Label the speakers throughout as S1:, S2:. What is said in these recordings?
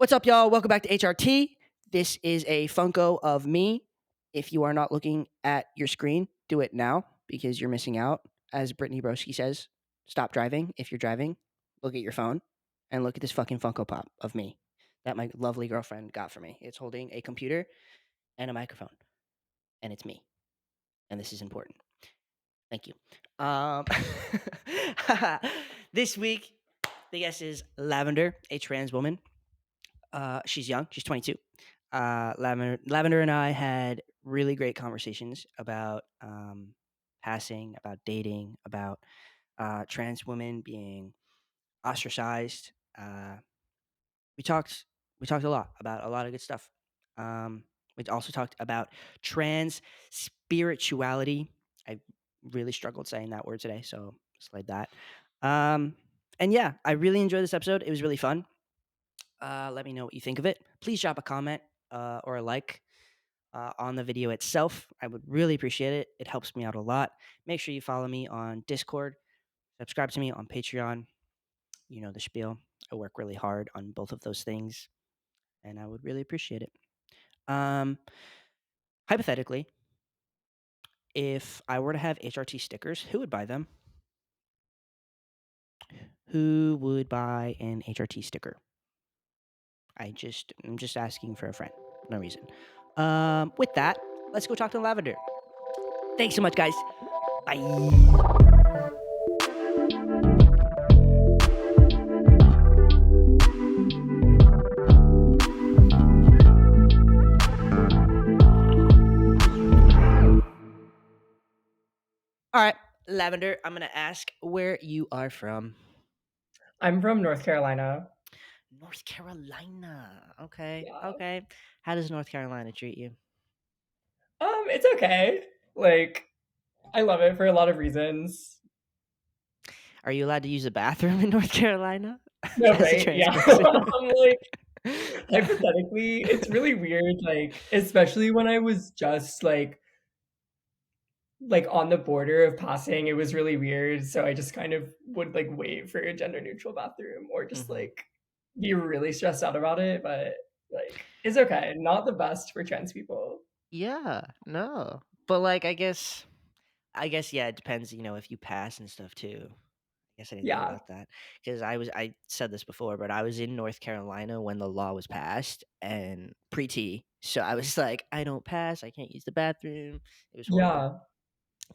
S1: What's up, y'all? Welcome back to HRT. This is a Funko of me. If you are not looking at your screen, do it now because you're missing out. As Brittany Broski says, stop driving. If you're driving, look at your phone and look at this fucking Funko Pop of me that my lovely girlfriend got for me. It's holding a computer and a microphone, and it's me. And this is important. Thank you. This week, the guest is Lavender, a trans woman. She's young. She's 22. Lavender and I had really great conversations about passing, about dating, about trans women being ostracized. We talked. We talked a lot about a lot of good stuff. We also talked about trans spirituality. I really struggled saying that word today, so slide that. And yeah, I really enjoyed this episode. It was really fun. Let me know what you think of it. Please drop a comment or a like on the video itself. I would really appreciate it. It helps me out a lot. Make sure you follow me on Discord. Subscribe to me on Patreon. You know the spiel. I work really hard on both of those things, and I would really appreciate it. Hypothetically, if I were to have HRT stickers, who would buy them? Who would buy an HRT sticker? I'm just asking for a friend. No reason. With that, let's go talk to Lavender. Thanks so much, guys. Bye. All right, Lavender, I'm going to ask where you are from.
S2: I'm from North Carolina.
S1: North Carolina. Okay.
S2: Yeah.
S1: Okay. How does North Carolina treat you?
S2: It's okay. Like, I love it for a lot of reasons.
S1: Are you allowed to use a bathroom in North Carolina?
S2: No,
S1: As a
S2: right?
S1: trans
S2: Yeah.
S1: person?
S2: I'm like, hypothetically, it's really weird, like, especially when I was just like on the border of passing, it was really weird. So I just kind of would like wait for a gender neutral bathroom or just
S1: Mhm.
S2: like be really stressed out about it. But like it's okay. Not the best for trans people.
S1: Yeah, no. But like I guess yeah, it depends, if you pass and stuff too. I guess I didn't think
S2: Yeah.
S1: about that because I said this before, but I was in North Carolina when the law was passed and pre-T. So I was like, I don't pass, I can't use the bathroom. It was horrible.
S2: Yeah.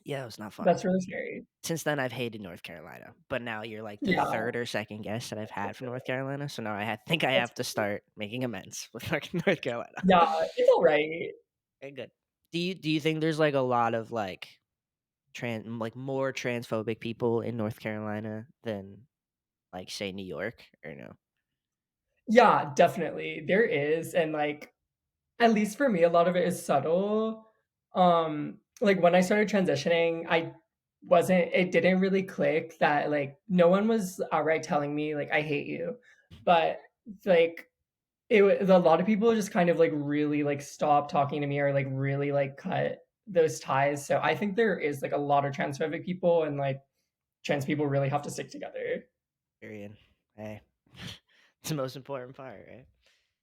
S1: Yeah, it was not fun.
S2: That's really scary.
S1: Since then I've hated North Carolina. But now you're like the
S2: Yeah.
S1: third or second guest that I've had from North Carolina. So now think I
S2: That's
S1: have to start making amends with North Carolina.
S2: yeah, it's alright.
S1: Okay, good. Do you think there's like a lot of more transphobic people in North Carolina than like say New York or no?
S2: Yeah, definitely. There is, and, like, at least for me, a lot of it is subtle. Like, when I started transitioning, it didn't really click that, like, no one was outright telling me, like, "I hate you." But, like, a lot of people just kind of, like, really, like, stopped talking to me or, like, really, like, cut those ties. So I think there is, like, a lot of transphobic people and, like, trans people really have to stick together.
S1: Period. Hey, it's the most important part, right?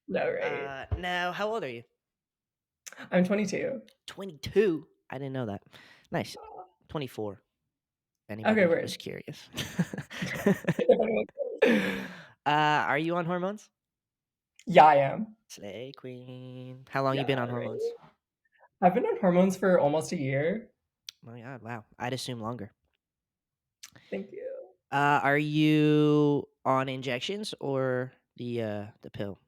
S2: No, right?
S1: Now, how old are you?
S2: I'm 22.
S1: 22. I didn't know that. Nice. 24. If
S2: Okay,
S1: anybody was
S2: word.
S1: curious.
S2: If anyone cares.
S1: Are you on hormones?
S2: Yeah, I am.
S1: Slay queen. How long you
S2: Yeah,
S1: been on
S2: right.
S1: hormones?
S2: I've been on hormones for almost a year.
S1: Oh my god, wow. I'd assume longer.
S2: Thank you.
S1: Are you on injections or the pill?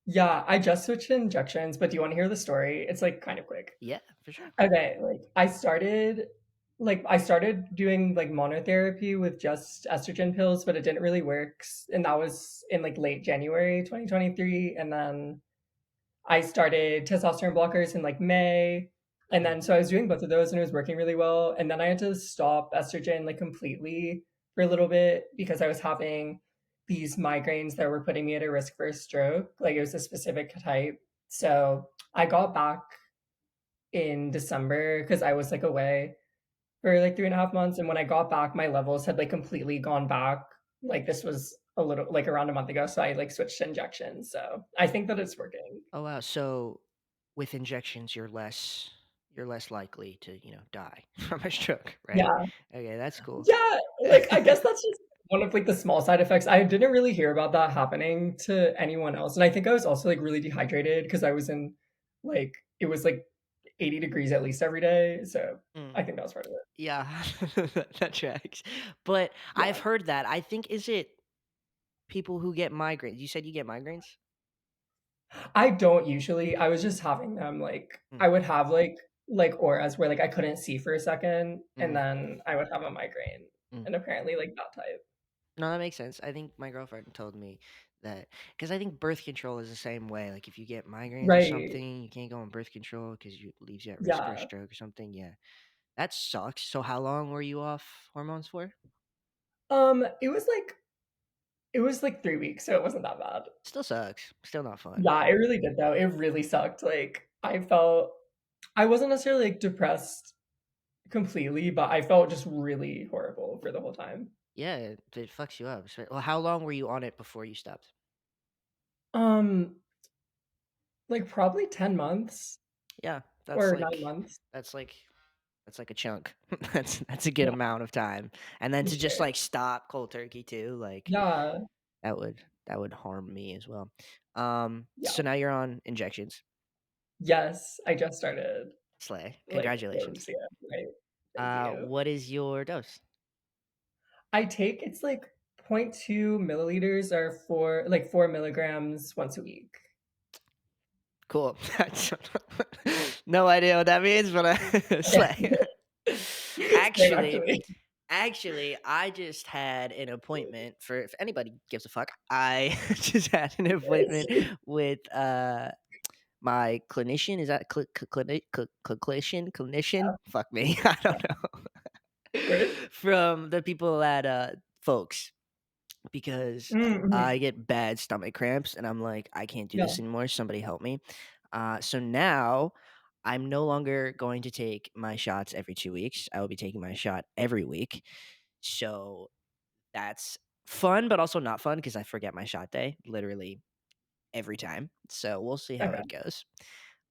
S2: Yeah, I just switched to injections, but do you want to hear the story? It's like kind of quick.
S1: Yeah, for sure.
S2: Okay, I started doing like monotherapy with just estrogen pills, but it didn't really work. And that was in like late January 2023. And then I started testosterone blockers in like May. And
S1: Mm,
S2: then so I was doing both of those and it was working really well. And then I had to stop estrogen like completely for a little bit because I was having these migraines that were putting me at a risk for a stroke. Like it was a specific type. So I got back in December because I was like away for like 3.5 months. And when I got back, my levels had like completely gone back. Like this was a little like around a month ago, so I like switched to injections. So I think that it's working.
S1: Oh wow. So with injections, you're less likely to die from a stroke, right?
S2: Yeah.
S1: Okay, that's cool.
S2: Yeah, like, I guess that's just one of, like, the small side effects. I didn't really hear about that happening to anyone else, and I think I was also, like, really dehydrated because I was in, like it was, like, 80 degrees at least every day, so
S1: Mm,
S2: I think that was part of it.
S1: yeah, that tracks. But I've
S2: Yeah.
S1: heard that. I think is it people who get migraines. You said you get migraines?
S2: I don't usually, I was just having them, like
S1: Mm,
S2: I would have, like, auras where, like, I couldn't see for a second, and
S1: mm,
S2: then I would have a migraine,
S1: mm.
S2: and apparently, like, that type.
S1: No, that makes sense. I think my girlfriend told me that because I think birth control is the same way. Like if you get migraines or
S2: Right.
S1: something, you can't go on birth control because it leaves you at risk for a
S2: Yeah.
S1: stroke or something. Yeah, that sucks. So how long were you off hormones for?
S2: It was like 3 weeks, so it wasn't that bad.
S1: Still sucks. Still not fun.
S2: Yeah, it really did though. It really sucked. Like I wasn't necessarily like depressed completely, but I felt just really horrible for the whole time.
S1: Yeah, it fucks you up. Well, how long were you on it before you stopped?
S2: Um, like probably 10 months
S1: Yeah,
S2: or 9 months.
S1: that's like that's like a chunk. That's a good
S2: Yeah,
S1: amount of time. And then
S2: for
S1: to just
S2: sure.
S1: like stop cold turkey too, like
S2: Yeah,
S1: that would harm me as well.
S2: yeah.
S1: So now you're on injections.
S2: Yes, I just started
S1: Slay.
S2: like those,
S1: Congratulations.
S2: yeah, right. Thank you.
S1: What is your dose?
S2: I take it's like 0.2 milliliters or 4 milligrams once a week.
S1: Cool. No idea what that means, but
S2: Okay.
S1: slay.
S2: Same
S1: Actually,
S2: actually.
S1: I just had an appointment for if anybody gives a fuck. I just had an appointment with my clinician. Is that clinician?
S2: Yeah,
S1: Fuck me. I
S2: yeah,
S1: don't know.
S2: of course.
S1: From the people at folks because
S2: Mhm.
S1: I get bad stomach cramps and I'm like, I can't do
S2: Yeah,
S1: this anymore. Somebody help me. So now I'm no longer going to take my shots every 2 weeks. I will be taking my shot every week. So that's fun, but also not fun because I forget my shot day literally every time. So we'll see how
S2: okay.
S1: it goes.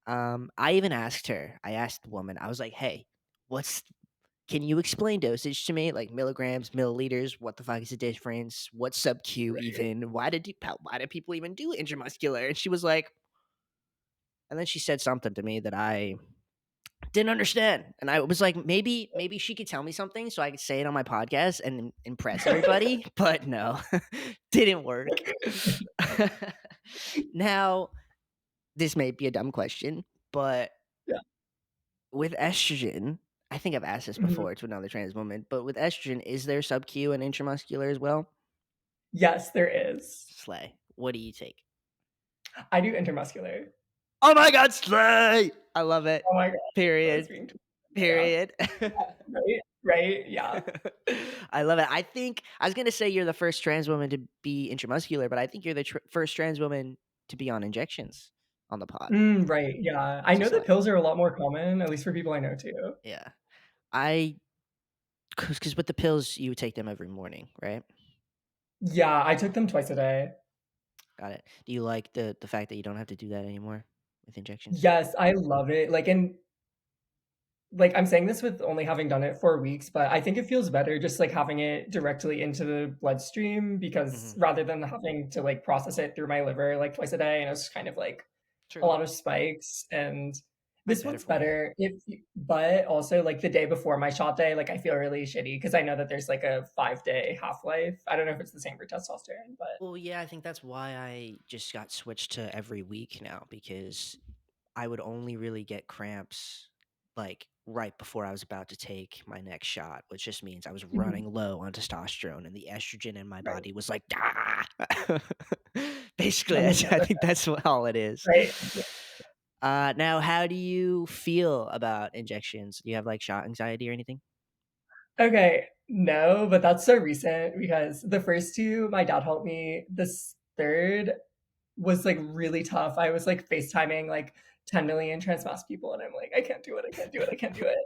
S1: I even asked her, I asked the woman, I was like, hey, what's can you explain dosage to me, like milligrams, milliliters? What the fuck is the difference? What's sub Q
S2: Right.
S1: even? Why did people even do intramuscular? And she was like, and then she said something to me that I didn't understand, and I was like, maybe she could tell me something so I could say it on my podcast and impress everybody, but no, didn't work. Now, this may be a dumb question, but
S2: Yeah.
S1: with estrogen, I think I've asked this
S2: Mhm.
S1: before to another trans woman, but with estrogen, is there sub Q and intramuscular as well?
S2: Yes, there is.
S1: Slay. What do you take?
S2: I do intermuscular.
S1: Oh my god, slay! I love it.
S2: Oh my god, that's
S1: Period.
S2: being too yeah.
S1: Period.
S2: Right? Right? Yeah.
S1: I love it. I think I was gonna say you're the first trans woman to be intramuscular, but I think you're the first trans woman to be on injections on the pod.
S2: Right, yeah. I
S1: So
S2: know that
S1: slay.
S2: pills are a lot more common, at least for people I know too.
S1: Yeah. I because with the pills you take them every morning, right?
S2: Yeah, I took them twice a day.
S1: Got it. Do you like the fact that you don't have to do that anymore with injections?
S2: Yes, I love it. I'm saying this with only having done it for weeks, but I think it feels better just, like, having it directly into the bloodstream because
S1: Hmm.
S2: rather than having to, like, process it through my liver, like, twice a day, and it's kind of, like, a
S1: True.
S2: lot of spikes, and
S1: Might be
S2: this
S1: better
S2: one's
S1: for you.
S2: better but also, like, the day before my shot day, like, I feel really shitty because I know that there's, like, a 5-day half-life. I don't know if it's the same for testosterone, but
S1: Well, yeah, I think that's why I just got switched to every week now because I would only really get cramps like right before I was about to take my next shot, which just means I was
S2: Mhm.
S1: running low on testosterone and the estrogen in my
S2: Right.
S1: body was like, ah! Basically,
S2: That makes sense,
S1: I think that's all it is.
S2: right?
S1: Now, how do you feel about injections? Do you have like shot anxiety or anything?
S2: Okay, no, but that's so recent because the first 2, my dad helped me. This 3rd was like really tough. I was like FaceTiming like 10 million trans mass people, and I'm like, I can't do it, I can't do it, I can't do it.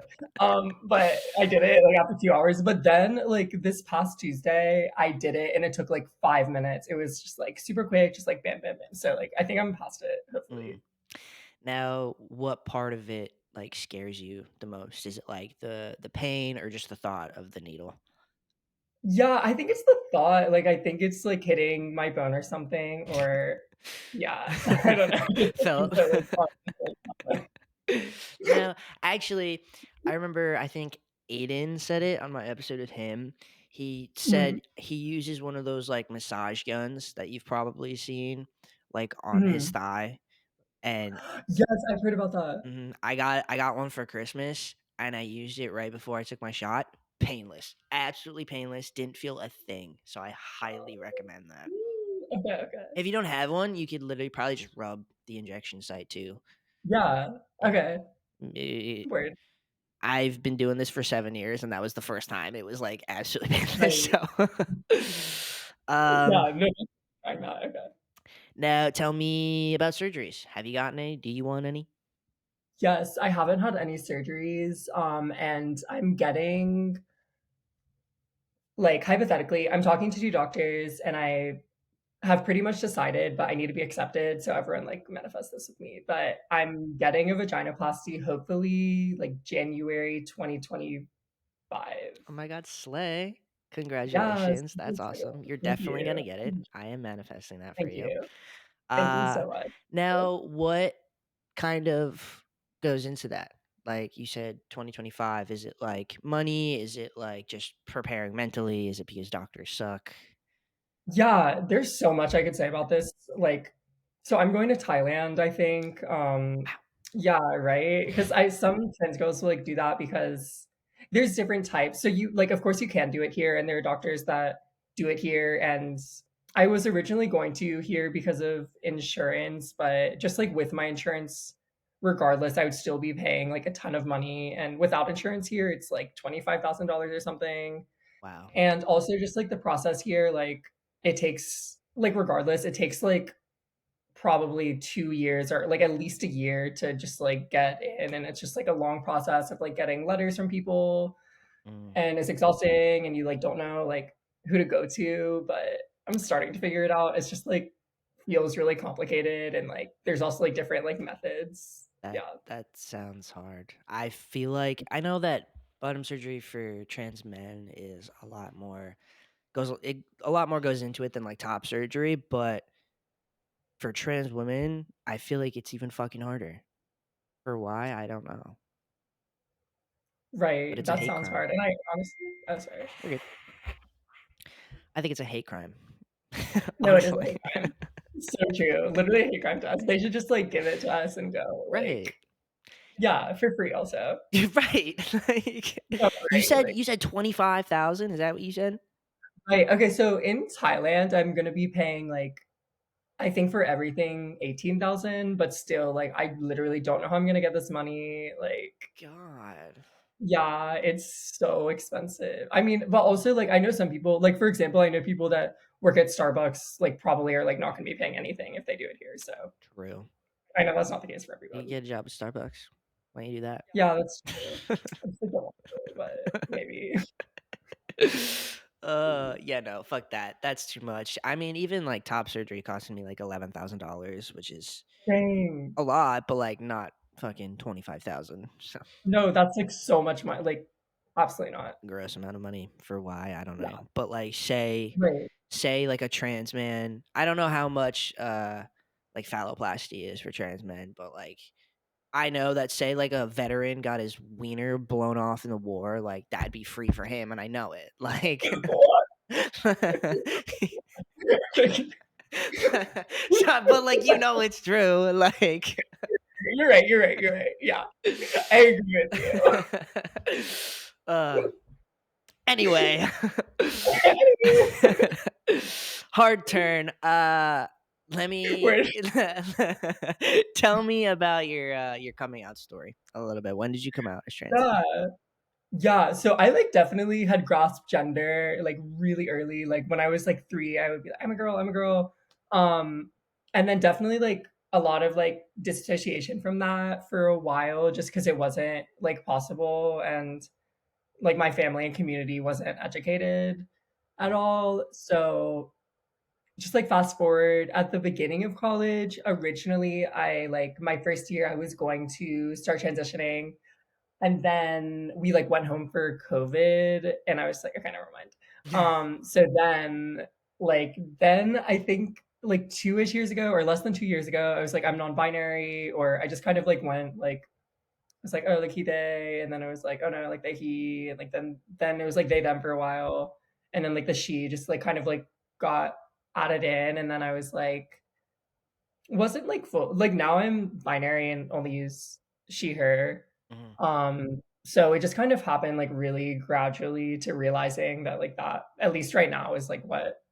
S2: But I did it like after 2 hours. But then like this past Tuesday, I did it and it took like 5 minutes. It was just like super quick, just like bam, bam, bam. So like I think I'm past it, hopefully.
S1: Mm. Now, what part of it like scares you the most? Is it like the pain or just the thought of the needle?
S2: Yeah, I think it's the thought. Like I think it's like hitting my bone or something, or yeah, I don't know. Just the
S1: Felt.
S2: things that like cause
S1: No, actually, I remember. I think Aiden said it on my episode with him. He said
S2: Mhm,
S1: he uses one of those like massage guns that you've probably seen, like on his
S2: mhm.
S1: thigh, and
S2: Yes, I've heard about that.
S1: I got one for Christmas, and I used it right before I took my shot. Painless, absolutely painless. Didn't feel a thing. So I highly recommend that.
S2: Okay, okay.
S1: If you don't have one, you could literally probably just rub the injection site too.
S2: Yeah,
S1: Yeah.
S2: okay.
S1: Eh,
S2: Word.
S1: I've been doing this for 7 years, and that was the first time it was like absolutely painless.
S2: Right.
S1: So, um,
S2: Yeah, no, I'm not, okay.
S1: now tell me about surgeries. Have you gotten any? Do you want any?
S2: Yes, I haven't had any surgeries, and I'm getting like, hypothetically, I'm talking to 2 doctors, and I have pretty much decided, but I need to be accepted, so everyone, like, manifest this with me, but I'm getting a vaginoplasty, hopefully, like, January 2025.
S1: Oh my god, slay.
S2: Yes,
S1: Congratulations.
S2: super
S1: That's
S2: excited.
S1: awesome. You're
S2: Thank
S1: definitely going to
S2: you.
S1: get it. I am manifesting that for
S2: Thank
S1: you.
S2: you. Thank you
S1: Uh
S2: so much.
S1: now what kind of goes into that? Like you said 2025, is it like money? Is it like just preparing mentally? Is it because doctors suck?
S2: Yeah, there's so much I could say about this. Like, so I'm going to Thailand, I think. Yeah, right. Because I some trans girls will like do that because there's different types. So you like, of course, you can do it here, and there are doctors that do it here. And I was originally going to here because of insurance, but just like with my insurance, regardless, I would still be paying like a ton of money. And without insurance here, it's like $25,000 or something.
S1: Wow.
S2: And also just like the process here, like it takes like regardless, it takes like probably 2 years or like at least a year to just like get in. And it's just like a long process of like getting letters from people
S1: Mm,
S2: and it's exhausting and you like don't know like who to go to, but I'm starting to figure it out. It's just like feels really complicated and like there's also like different like methods.
S1: that
S2: Yeah.
S1: that sounds hard. I feel like I know that bottom surgery for trans men is a lot more goes into it than like top surgery, but for trans women, I feel like it's even fucking harder. For why, I don't know. But
S2: Right.
S1: it's a
S2: That
S1: hate
S2: sounds
S1: crime.
S2: hard. And I honestly, oh, sorry.
S1: You're good. I think it's a hate crime.
S2: No, it is a
S1: Honestly.
S2: hate crime. So true. Literally a hate crime to us. They should just like give it to us and go like,
S1: Right.
S2: yeah, for free also.
S1: You're right. Like,
S2: No,
S1: you
S2: right,
S1: said
S2: like
S1: you said 25,000, is that what you said?
S2: right. Okay, so in Thailand, I'm gonna be paying like I think for everything 18,000, but still like I literally don't know how I'm gonna get this money. Like,
S1: God.
S2: yeah, it's so expensive. I mean, but also like I know some people, like for example, I know people that work at Starbucks, like probably are like not gonna be paying anything if they do it here. So
S1: True.
S2: I know that's not the case for
S1: You
S2: everyone.
S1: get a job at Starbucks. Why don't you do that?
S2: Yeah, that's true. I just like, don't want to, but maybe.
S1: Yeah, no, fuck that. That's too much. I mean, even like top surgery costing me like $11,000, which is
S2: Dang.
S1: a lot, but like not fucking 25,000. So
S2: No, that's like so much money. Like, absolutely not.
S1: gross amount of money for why, I don't
S2: Yeah.
S1: know. But like
S2: Right.
S1: say like a trans man, I don't know how much like phalloplasty is for trans men, but like I know that say like a veteran got his wiener blown off in the war, like that'd be free for him, and I know it. Like, so, but like it's true. Like,
S2: You're right. You're right. You're right. Yeah. I agree with you.
S1: uh, anyway, hard turn. Let me
S2: We're-
S1: tell me about your coming out story a little bit. When did you come out as trans?
S2: yeah. Yeah. So I like definitely had grasped gender like really early. Like when I was like 3, I would be like, I'm a girl. I'm a girl. Um, And then definitely like a lot of like disassociation from that for a while just because it wasn't like possible, and like my family and community wasn't educated at
S1: Mm,
S2: all. So just like fast forward at the beginning of college, originally I like my first year I was going to start transitioning, and then we like went home for COVID and I was like, okay, never mind. So then then I think like 2-ish years ago or less than 2 years ago, I was like, I'm non-binary, or I just kind of like went like was like, oh, like he they, and then I was like, oh no, like they he, and like then it was like they them for a while, and then like the she just like kind of like got added in, and then I was like, wasn't like full like now I'm binary and only use she her.
S1: mhm,
S2: So it just kind of happened like really gradually to realizing that like that at least right now is like what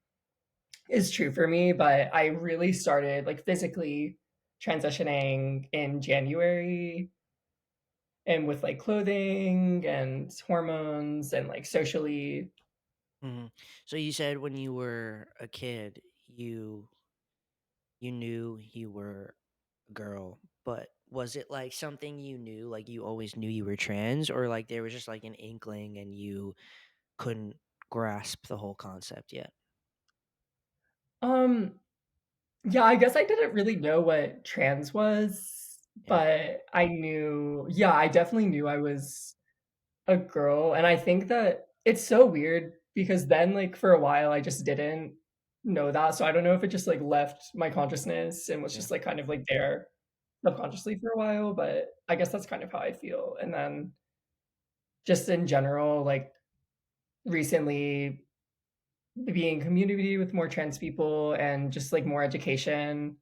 S2: is true for me, but I really started like physically transitioning in January, and with like clothing and hormones and like socially.
S1: mhm. So you said when you were a kid, you knew you were a girl, but was it like something you knew, like you always knew you were trans, or like there was just like an inkling and you couldn't grasp the whole concept yet?
S2: Um, yeah, I guess I didn't really know what trans was,
S1: Yeah,
S2: but I knew, yeah, I definitely knew I was a girl. And I think that it's so weird because then, like, for a while, I just didn't know that. So I don't know if it just like left my consciousness and was
S1: yeah,
S2: just like kind of like there subconsciously for a while, but I guess that's kind of how I feel. And then just in general, like recently being in community with more trans people and just like more education,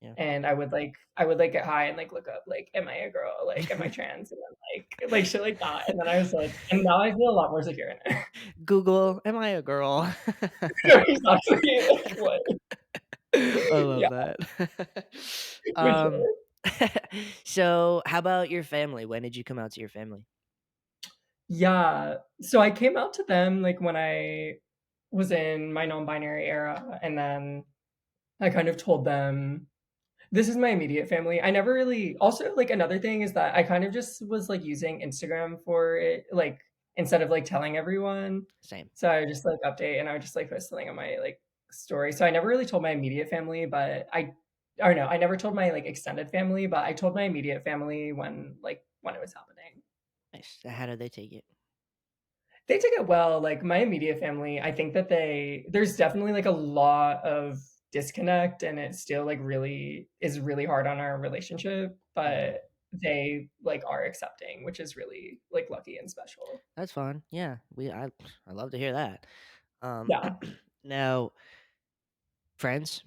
S1: yeah.
S2: and I would like get high and like look up like am I a girl, like am I trans, and then like shit like that, and then I was like, and now I feel a lot more secure in it.
S1: Google, am I a girl?
S2: Exactly, like what.
S1: I love
S2: Yeah,
S1: that.
S2: for
S1: um,
S2: sure.
S1: so how about your family? When did you come out to your family?
S2: Yeah, so I came out to them like when I was in my non-binary era, and then I kind of told them this is my immediate family. I never really also, like, another thing is that I kind of just was, like, using Instagram for it, like, instead of, like, telling everyone.
S1: Same.
S2: So I would just, like, update and I would just, like, post something on my, like, story. So I never really told my immediate family, but I or no, I never told my, like, extended family, but I told my immediate family when it was happening.
S1: Nice. How did they take it?
S2: They took it well, like, my immediate family, I think that there's definitely, like, a lot of disconnect, and it still, like, really is really hard on our relationship,
S1: Hmm.
S2: but they, like, are accepting, which is really, like, lucky and special.
S1: That's fun. Yeah, I love to hear that. Um,
S2: Yeah.
S1: now, friends,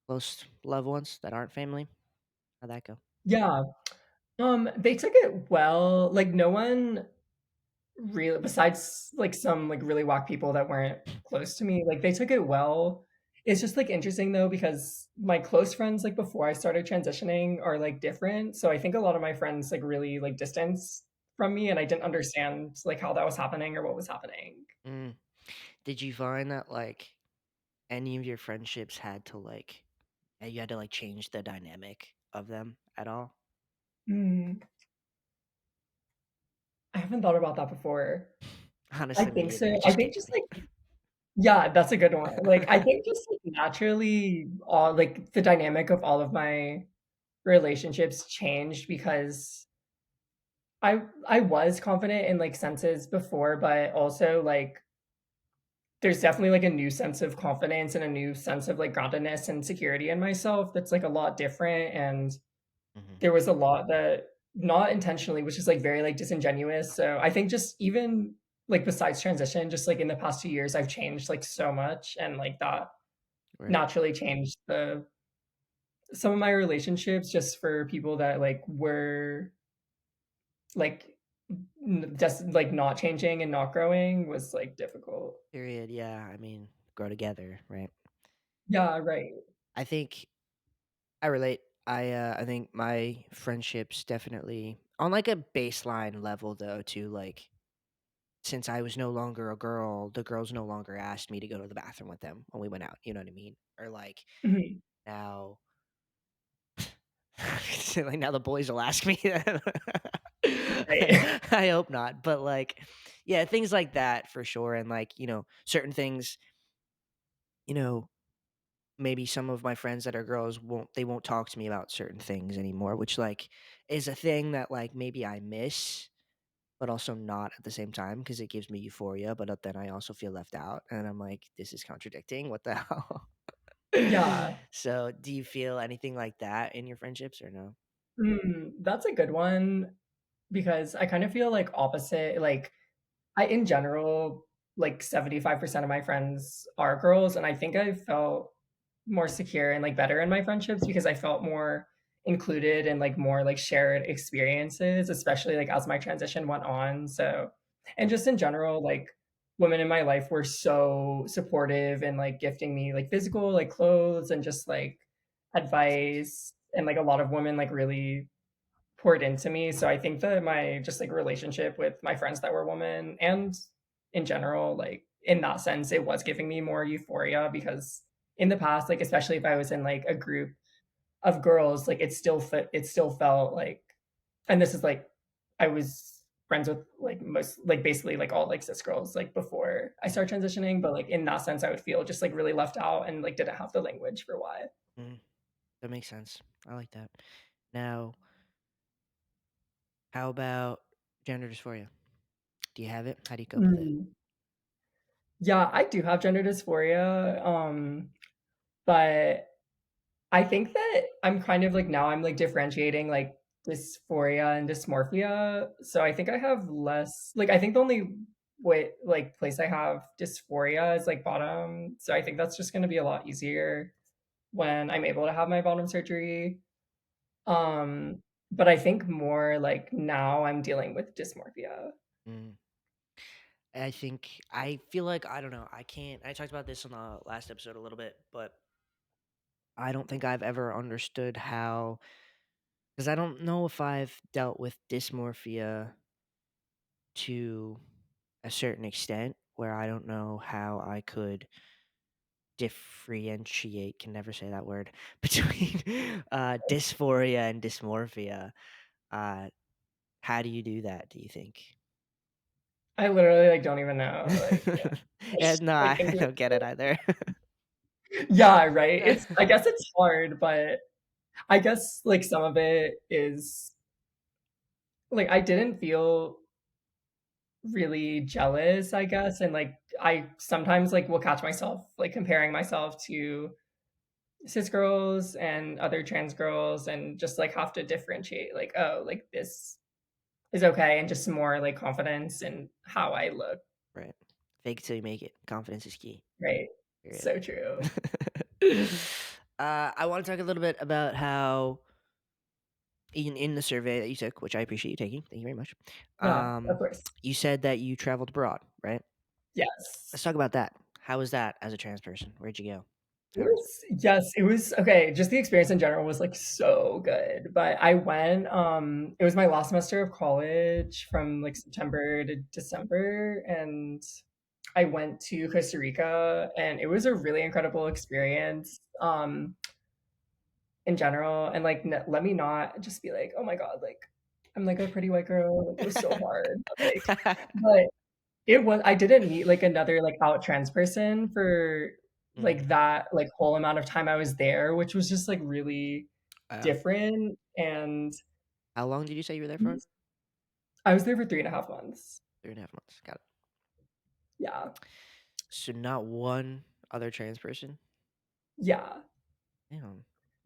S1: close loved ones that aren't family, how'd that go?
S2: Yeah. They took it well, like, no one really besides, like, some, like, really whack people that weren't close to me, like, they took it well. It's just, like, interesting though because my close friends, like, before I started transitioning are, like, different, so I think a lot of my friends, like, really, like, distanced from me, and I didn't understand, like, how that was happening or what was happening.
S1: Mm. Did you find that like any of your friendships had to like you had to like change the dynamic of them at all?
S2: Mm, I haven't thought about that before. I
S1: Honestly, me
S2: think
S1: either.
S2: so.
S1: It
S2: I
S1: just
S2: think
S1: scares
S2: just,
S1: me.
S2: like, yeah, that's a good one. Like, I think just, like, naturally, all like, the dynamic of all of my relationships changed because I was confident in, like, senses before, but also, like, there's definitely, like, a new sense of confidence and a new sense of, like, groundedness and security in myself that's, like, a lot different, and
S1: Hmm.
S2: there was a lot that not intentionally, which is, like, very, like, disingenuous, so I think just even, like, besides transition, just, like, in the past 2 years, I've changed, like, so much, and, like, that
S1: Right.
S2: naturally changed the some of my relationships just for people that, like, were, like, just, like, not changing and not growing was, like, difficult.
S1: Period. Yeah. I mean, grow together, right?
S2: Yeah, right.
S1: I think I relate. I think my friendships definitely on like a baseline level though too, like since I was no longer a girl, the girls no longer asked me to go to the bathroom with them when we went out, you know what I mean? Or like
S2: Mhm.
S1: now like now the boys will ask me.
S2: Right.
S1: I hope not, but like, yeah, things like that for sure, and like certain things, you know, maybe some of my friends that are girls won't talk to me about certain things anymore, which like is a thing that like maybe I miss, but also not at the same time because it gives me euphoria, but then I also feel left out, and I'm like, this is contradicting. What the hell?
S2: Yeah.
S1: So, do you feel anything like that in your friendships or no?
S2: That's a good one because I kind of feel like opposite. Like, I in general, like 75% of my friends are girls, and I think I felt more secure and like better in my friendships because I felt more included and like more like shared experiences, especially like as my transition went on. So, and just in general, like women in my life were so supportive and like gifting me like physical like clothes and just like advice. And like a lot of women like really poured into me. So I think that my just like relationship with my friends that were women and in general, like in that sense, it was giving me more euphoria because in the past, like especially if I was in like a group of girls, like it still felt like, and this is like I was friends with like most like basically like all like cis girls like before I started transitioning, but like in that sense, I would feel just like really left out and like didn't have the language for why.
S1: Mm, that makes sense. I like that. Now, how about gender dysphoria? Do you have it? How do you cope with it?
S2: Mm. Yeah, I do have gender dysphoria. But I think that I'm kind of like now I'm like differentiating like dysphoria and dysmorphia. So I think I have less like I think the only way like place I have dysphoria is like bottom. So I think that's just gonna be a lot easier when I'm able to have my bottom surgery. Um, but I think more like now I'm dealing with dysmorphia.
S1: Mm. I feel like I don't know. I can't. I talked about this on the last episode a little bit, but I don't think I've ever understood how, because I don't know if I've dealt with dysmorphia to a certain extent where I don't know how I could differentiate, can never say that word, between dysphoria and dysmorphia. Uh, how do you do that, do you think?
S2: I literally like don't even know. Like
S1: Yeah, no,
S2: I
S1: I
S2: think
S1: don't get it either.
S2: yeah, right. It's I guess it's hard, but I guess like some of it is like I didn't feel really jealous, I guess, and like I sometimes like will catch myself like comparing myself to cis girls and other trans girls and just like have to differentiate like oh like this is okay and just more like confidence in how I look,
S1: Right. Fake till you make it. Confidence is key.
S2: right?
S1: Period.
S2: So true.
S1: I want to talk a little bit about how in the survey that you took, which I appreciate you taking. Thank you very much.
S2: Yeah, of
S1: Um,
S2: course.
S1: you said that you traveled abroad, right? Let's
S2: Yes.
S1: talk about that. How was that as a trans person? Where'd you go?
S2: It
S1: How was it?
S2: was yes, it was okay, just the experience in general was, like, so good, but I went, it was my last semester of college from, like, September to December, and I went to Costa Rica, and it was a really incredible experience, in general, and, like, n let me not just be like, "Oh my god," like, I'm, like, a pretty white girl, like, it was so hard, but it was I didn't meet, like, another, like, out trans person for,
S1: Mm.
S2: like, that, like, whole amount of time I was there, which was just, like, really
S1: Uh,
S2: different, and
S1: how long did you say you were there for?
S2: I was there for 3.5 months.
S1: 3.5 months. Got it.
S2: Yeah.
S1: So not one other trans person?
S2: Yeah.
S1: Damn.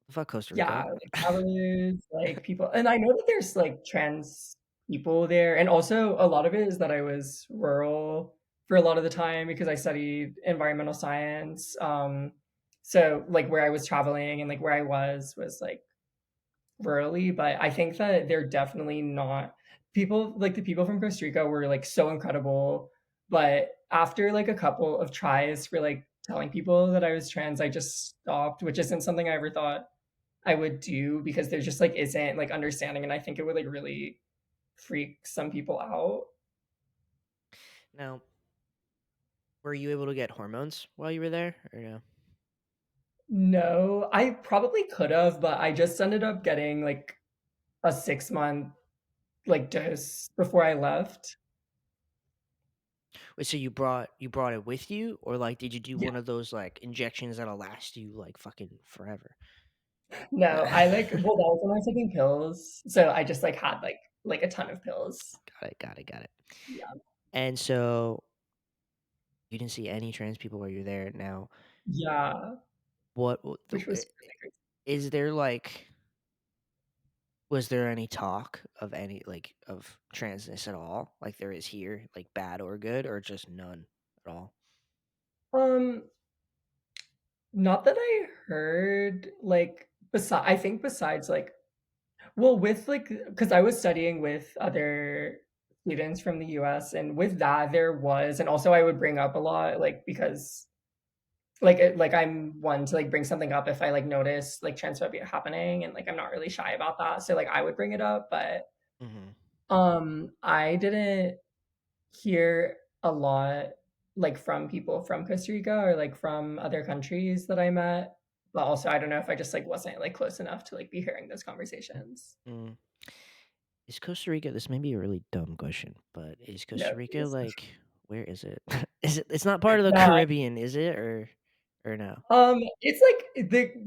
S1: Fuck Costa
S2: Yeah,
S1: Rica.
S2: like, travelers, like, people and I know that there's, like, trans people there, and also a lot of it is that I was rural for a lot of the time because I studied environmental science, so, like, where I was traveling and, like, where I was, like, rurally, but I think that they're definitely not people like the people from Costa Rica were like so incredible. But after like a couple of tries for like telling people that I was trans, I just stopped, which isn't something I ever thought I would do because there just like isn't like understanding. And I think it would like really freak some people out.
S1: Now, were you able to get hormones while you were there, or no?
S2: No, I probably could have, but I just ended up getting like a 6-month like dose before I left.
S1: Wait, so you brought it with you, or like did you do
S2: Yeah.
S1: one of those like injections that'll last you like fucking forever?
S2: No, I like
S1: Got
S2: well, that was when I was taking pills, so I just like had like a ton of pills.
S1: it, got it, got it.
S2: Yeah.
S1: And so you didn't see any trans people while you're there. Now,
S2: Yeah,
S1: what
S2: which was really great.
S1: is there like? Was there any talk of any like of transness at all, like there is here, like bad or good, or just none at all?
S2: Um, Not that I heard, like, I think besides, like well, with, like, because I was studying with other students from the US, and with that, there was and also I would bring up a lot, like, because, like, I'm one to, like, bring something up if I, like, notice, like, transphobia happening, and, like, I'm not really shy about that, so, like, I would bring it up, but,
S1: Hmm.
S2: I didn't hear a lot, like, from people from Costa Rica or, like, from other countries that I met, but also I don't know if I just, like, wasn't, like, close enough to, like, be hearing those conversations.
S1: Mm. Is Costa Rica? This may be a really dumb question, but is
S2: No,
S1: Costa Rica
S2: please.
S1: like where is it? Is it? It's not part of the
S2: Yeah,
S1: Caribbean, is it? Or no?
S2: it's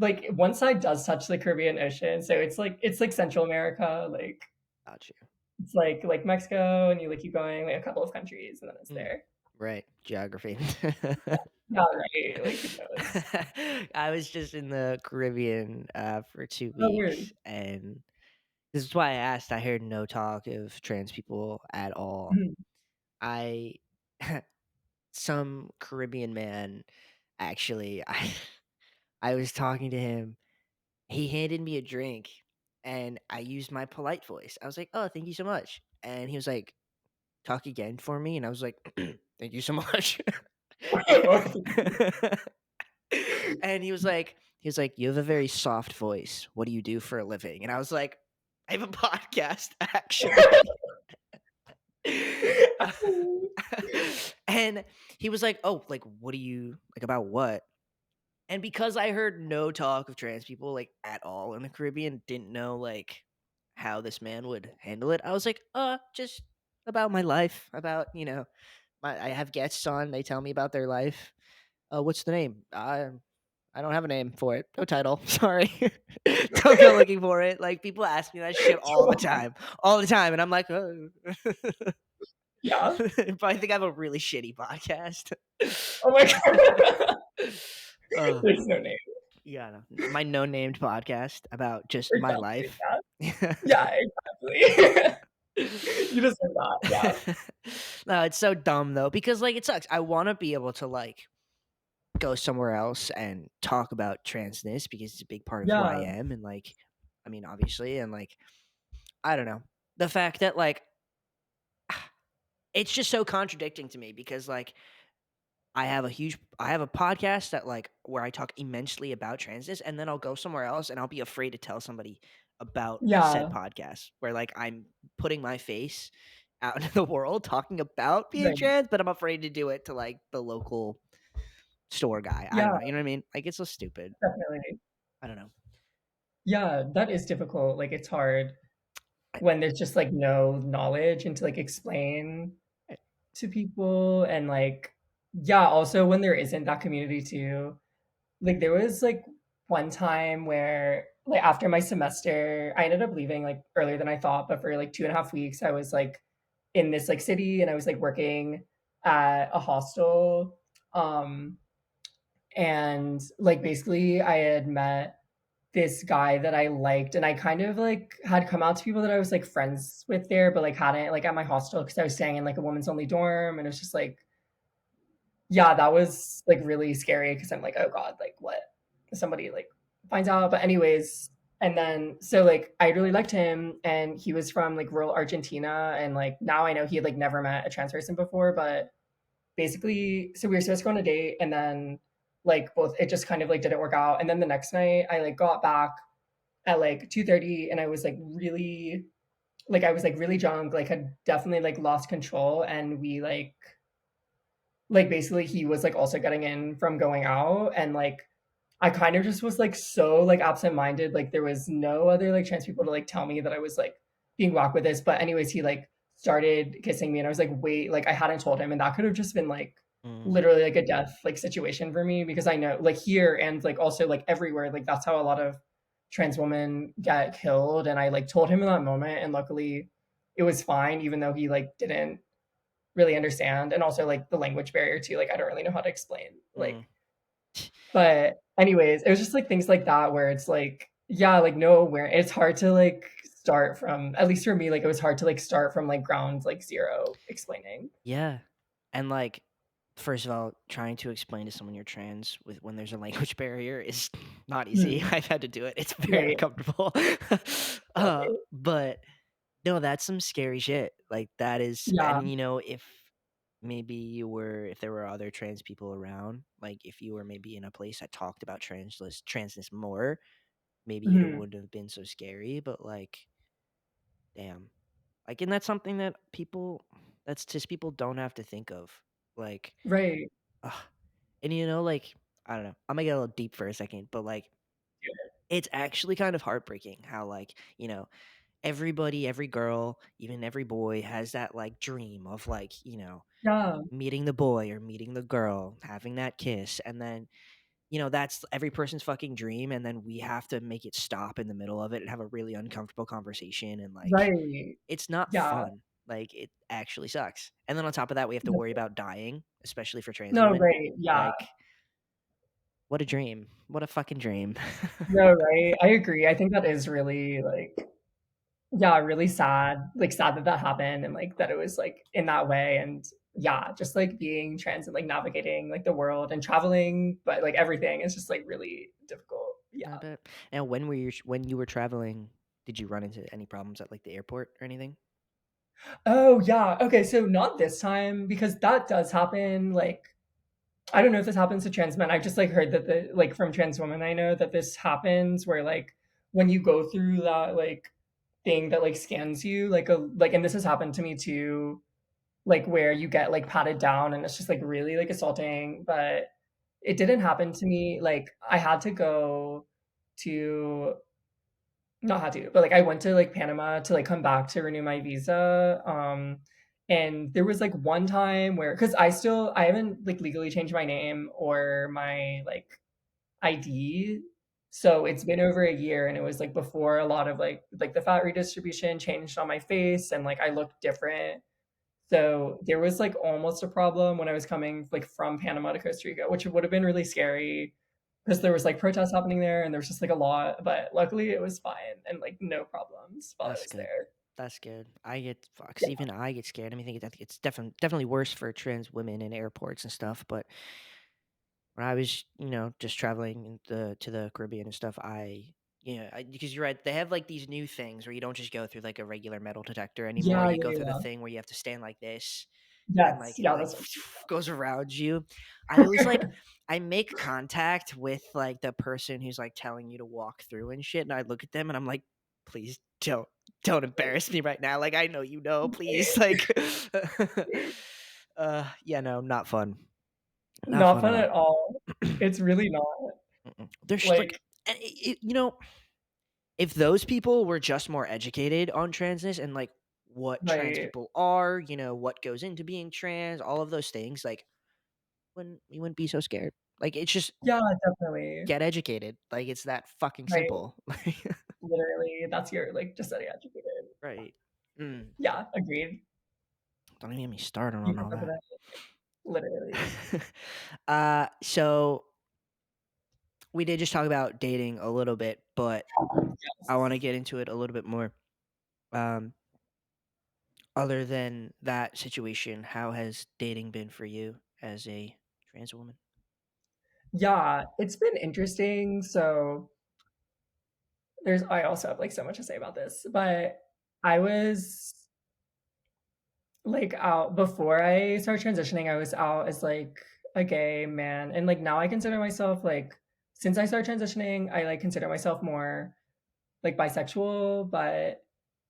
S2: like one side does touch the Caribbean Ocean, so it's like Central America, like
S1: Got you.
S2: it's like Mexico, and you like keep going like a couple of countries, and then it's
S1: Mm.
S2: there.
S1: Right, geography.
S2: Yeah, right. Like who knows?
S1: I was just in the Caribbean for two
S2: Oh, weird.
S1: weeks, and this is why I asked. I heard no talk of trans people at all.
S2: Mhm.
S1: I some Caribbean man actually I was talking to him. He handed me a drink and I used my polite voice. I was like, "Oh, thank you so much." And he was like, "Talk again for me." And I was like, "Thank you so much." And he was like, "You have a very soft voice. What do you do for a living?" And I was like, "I have a podcast actually." And he was like, "Oh, like what do you like about what?" And because I heard no talk of trans people like at all in the Caribbean, didn't know like how this man would handle it. I was like, just about my life, about, I have guests on, they tell me about their life. What's the name? I don't have a name for it. No title. Sorry. Don't go looking for it. Like people ask me that shit all the time. All the time. And I'm like, oh.
S2: Yeah.
S1: But I think I have a really shitty podcast.
S2: Oh my god.
S1: uh,
S2: There's no name.
S1: yeah, no, my no named podcast about just my
S2: Exactly.
S1: life.
S2: Yeah. Yeah, exactly. You deserve that. Yeah.
S1: No, it's so dumb though because like it sucks. I want to be able to like go somewhere else and talk about transness because it's a big part of who I
S2: Yeah.
S1: am and like I mean obviously and like I don't know. The fact that like it's just so contradicting to me because like I have a podcast that like where I talk immensely about transness and then I'll go somewhere else and I'll be afraid to tell somebody about said
S2: Yeah.
S1: podcast where like I'm putting my face out into the world talking about being
S2: Right.
S1: trans, but I'm afraid to do it to like the local store guy. I don't
S2: Yeah,
S1: know. You know what I mean? Like it's so stupid.
S2: definitely.
S1: I don't know.
S2: Yeah, that is difficult. Like, it's hard when there's just, like, no knowledge and to, like, explain
S1: I-
S2: to people and, like yeah, also when there isn't that community too. Like, there was, like, one time where, like, after my semester, I ended up leaving, like, earlier than I thought, but for, like, 2.5 weeks, I was, like, in this, like, city, and I was, like, working at a hostel, um, and, like, basically, I had met this guy that I liked, and I kind of, like, had come out to people that I was, like, friends with there, but, like, hadn't, like, at my hostel because I was staying in, like, a women's only dorm, and it was just, like yeah, that was, like, really scary because 'cause I'm like, "Oh god, like, what if somebody, like, finds out?" But anyways, and then so, like, I really liked him, and he was from, like, rural Argentina, and, like, now I know he had, like, never met a trans person before, but basically so we were supposed to go on a date, and then, like, both it just kind of, like, didn't work out, and then the next night, I, like, got back at, like, 2:30, and I was, I was, like, really drunk, like, had definitely, like, lost control, and we, basically he was, like, also getting in from going out, and, like, I kind of just was like so like absent-minded. Like there was no other like trans people to like tell me that I was like being whack with this. But anyways, he like started kissing me and I was like, wait, like I hadn't told him. And that could have just been like
S1: Mm,
S2: literally like a death like situation for me because I know like here and like also like everywhere, like that's how a lot of trans women get killed. And I like told him in that moment and luckily it was fine, even though he like didn't really understand. And also like the language barrier too. Like I don't really know how to explain.
S1: mm.
S2: Like but anyways, it was just like things like that where it's like, yeah, like no aware. It's hard to like start from, at least for me, like it was hard to like start from like ground like zero explaining.
S1: Yeah. And like, first of all, trying to explain to someone you're trans with when there's a language barrier is not easy.
S2: Hmm.
S1: I've had to do it. It's very
S2: Right.
S1: uncomfortable.
S2: Right.
S1: But no, that's some scary shit. Like that is,
S2: Yeah.
S1: and you know, if maybe you were, if there were other trans people around, like if you were maybe in a place that talked about transness more, maybe it
S2: Hmm.
S1: wouldn't have been so scary. But like, damn, like, and that's something that people, that's just people don't have to think of. Like,
S2: Right.
S1: ugh. And you know, like, I don't know, I'm gonna get a little deep for a second, but like, it's actually kind of heartbreaking how, like, you know, everybody, every girl, even every boy has that like dream of like, you know,
S2: Yeah.
S1: meeting the boy or meeting the girl, having that kiss, and then, you know, that's every person's fucking dream, and then we have to make it stop in the middle of it and have a really uncomfortable conversation, and like,
S2: Right.
S1: it's not
S2: Yeah.
S1: fun. Like, it actually sucks. And then on top of that, we have to worry about dying, especially for trans
S2: No,
S1: women.
S2: right. Yeah.
S1: Like, what a dream. What a fucking dream.
S2: No, right. I agree. I think that is really like, yeah, really sad. Like sad that that happened and like that it was like in that way. And yeah, just like being trans and like navigating like the world and traveling, but like everything is just like really difficult. Yeah.
S1: I bet. Now, when you were traveling, did you run into any problems at like the airport or anything?
S2: Oh, yeah. Okay, so not this time because that does happen. Like, I don't know if this happens to trans men. I've just like heard that the like from trans women I know that this happens where like when you go through that like thing that like scans you like a like and this has happened to me too, like where you get like patted down and it's just like really like assaulting, but it didn't happen to me. Like I had to go to not had to, but like I went to like Panama to like come back to renew my visa. And there was like one time where because I haven't like legally changed my name or my like ID. So it's been over a year and it was like before a lot of like the fat redistribution changed on my face and like I looked different. So there was like almost a problem when I was coming like from Panama to Costa Rica, which would have been really scary because there was like protests happening there and there was just like a lot, but luckily it was fine and like no problems while I
S1: That's
S2: was
S1: good.
S2: there.
S1: That's good. I get fucks.
S2: Yeah.
S1: Even I get scared. I mean, I think it's definitely worse for trans women in airports and stuff. But when I was, you know, just traveling to the Caribbean and stuff, because you're right, they have like these new things where you don't just go through like a regular metal detector anymore.
S2: Yeah,
S1: You
S2: yeah,
S1: go through the
S2: yeah.
S1: thing where you have to stand like this, and
S2: Yes.
S1: like it
S2: Yeah,
S1: like
S2: that's what
S1: goes around you. I always like I make contact with like the person who's like telling you to walk through and shit, and I look at them and I'm like, please don't embarrass me right now. Like I know you know, please. Like yeah, no, not fun. Not
S2: not
S1: fun at
S2: fun
S1: all.
S2: at all. It's really not.
S1: Mm-mm. There's like,
S2: Like,
S1: you know, if those people were just more educated on transness and like what trans
S2: right.
S1: people are, you know, what goes into being trans, all of those things, like, when you wouldn't be so scared. Like, it's just
S2: Yeah, definitely.
S1: get educated. Like, it's that fucking
S2: Right.
S1: simple.
S2: Literally, that's your like just getting educated.
S1: Right. Mm.
S2: Yeah, agreed.
S1: Don't even get me started
S2: You
S1: on
S2: can
S1: all
S2: talk
S1: that.
S2: about literally.
S1: So we did just talk about dating a little bit, but I want to
S2: Yes.
S1: get into it a little bit more. Um, Other than that situation, how has dating been for you as a trans woman?
S2: Yeah, it's been interesting. So there's I also have like so much to say about this, but I was like out before I started transitioning, I was out as like a gay man. And like now I consider myself like since I started transitioning, I like consider myself more like bisexual, but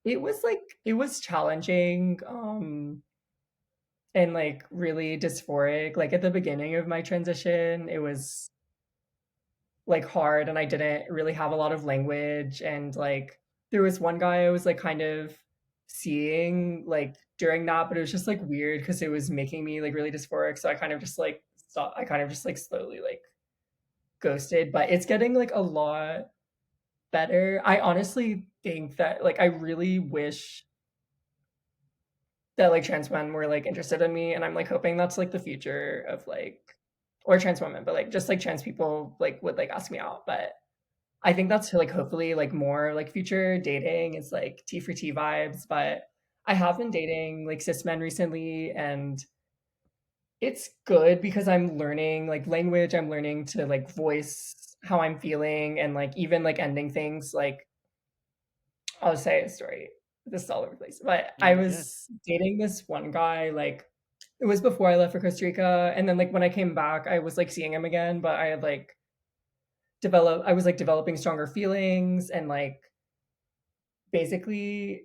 S2: it was challenging and like really dysphoric. Like at the beginning of my transition, it was like hard and I didn't really have a lot of language and like there was one guy I was like kind of seeing like during that, but it was just like weird because it was making me like really dysphoric. So I kind of just like stopped. I kind of just like slowly like ghosted, but it's getting like a lot better. I honestly think that like I really wish that like trans men were like interested in me, and I'm like hoping that's like the future of like or trans women, but like just like trans people like would like ask me out. But I think that's like hopefully like more like future dating is like T for T vibes. But I have been dating like cis men recently, and it's good because I'm learning like language. I'm learning to like voice how I'm feeling and like even like ending things like I'll say a story. This is all over the place. But
S1: No,
S2: I
S1: you're good.
S2: was dating this one guy, like it was before I left for Costa Rica. And then like when I came back, I was like seeing him again, but I had like I was like developing stronger feelings and like basically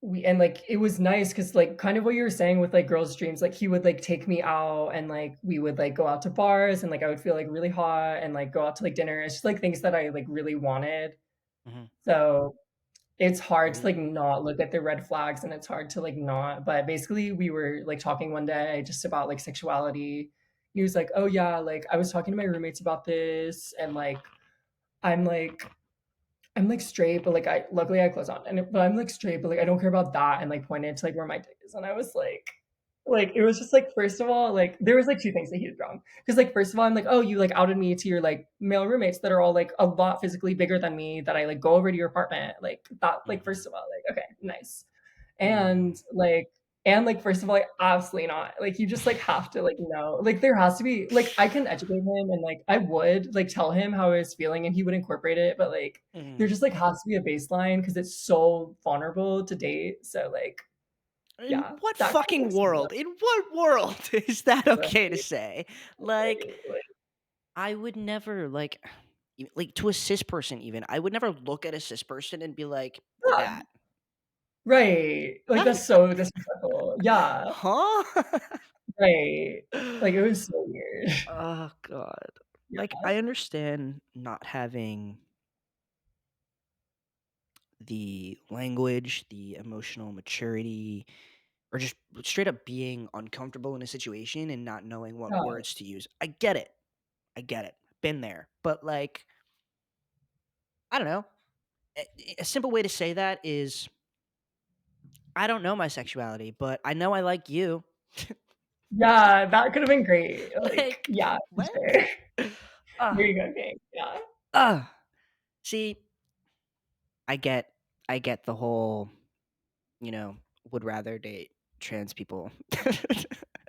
S2: we and like it was nice because like kind of what you were saying with like girls' dreams, like he would like take me out and like we would like go out to bars and like I would feel like really hot and like go out to like dinner. It's just like things that I like really wanted.
S1: Hmm.
S2: So it's hard to
S1: Really?
S2: like not look at the red flags and it's hard to like not. But basically, we were like talking one day just about like sexuality. He was like, "Oh yeah, like I was talking to my roommates about this, and like I'm like I'm like straight, but like I luckily I close on, and but I'm like straight, but like I don't care about that." And like pointed to like where my dick is, and I was like it was just like first of all, like there was like two things that he did wrong because like first of all, I'm like, oh, you like outed me to your like male roommates that are all like a lot physically bigger than me that I like go over to your apartment like that. Like first
S1: Hmm.
S2: of all, like okay, nice,
S1: Mm.
S2: and like first of all, like absolutely not. Like you just like have to like know. Like there has to be like I can educate him and like I would like tell him how I was feeling and he would incorporate it, but like there
S1: Hmm.
S2: just like has to be a baseline because it's so vulnerable to date. So like
S1: In
S2: yeah,
S1: what
S2: that kind of
S1: fucking
S2: like sums up
S1: world? In what world is that okay to
S2: right,
S1: say? Like,
S2: right, like
S1: I would never like to a cis person even. I would never look at a cis person and be like
S2: yeah,
S1: that.
S2: right. Like
S1: That
S2: that's so disrespectful. Yeah,
S1: huh?
S2: right. Like it was so weird.
S1: Oh god.
S2: Yeah,
S1: Like I understand not having the language, the emotional maturity, or just straight up being uncomfortable in a situation and not knowing what
S2: yeah,
S1: words to use. I get it. I get it. Been there. But like, I don't know. A simple way to say that is I don't know my sexuality, but I know I like you.
S2: yeah. That could have been great. Like
S1: Like,
S2: yeah, for
S1: what?
S2: sure. There
S1: Ah,
S2: you go, King. Yeah,
S1: see, I get, I get the whole, you know, would rather date trans people.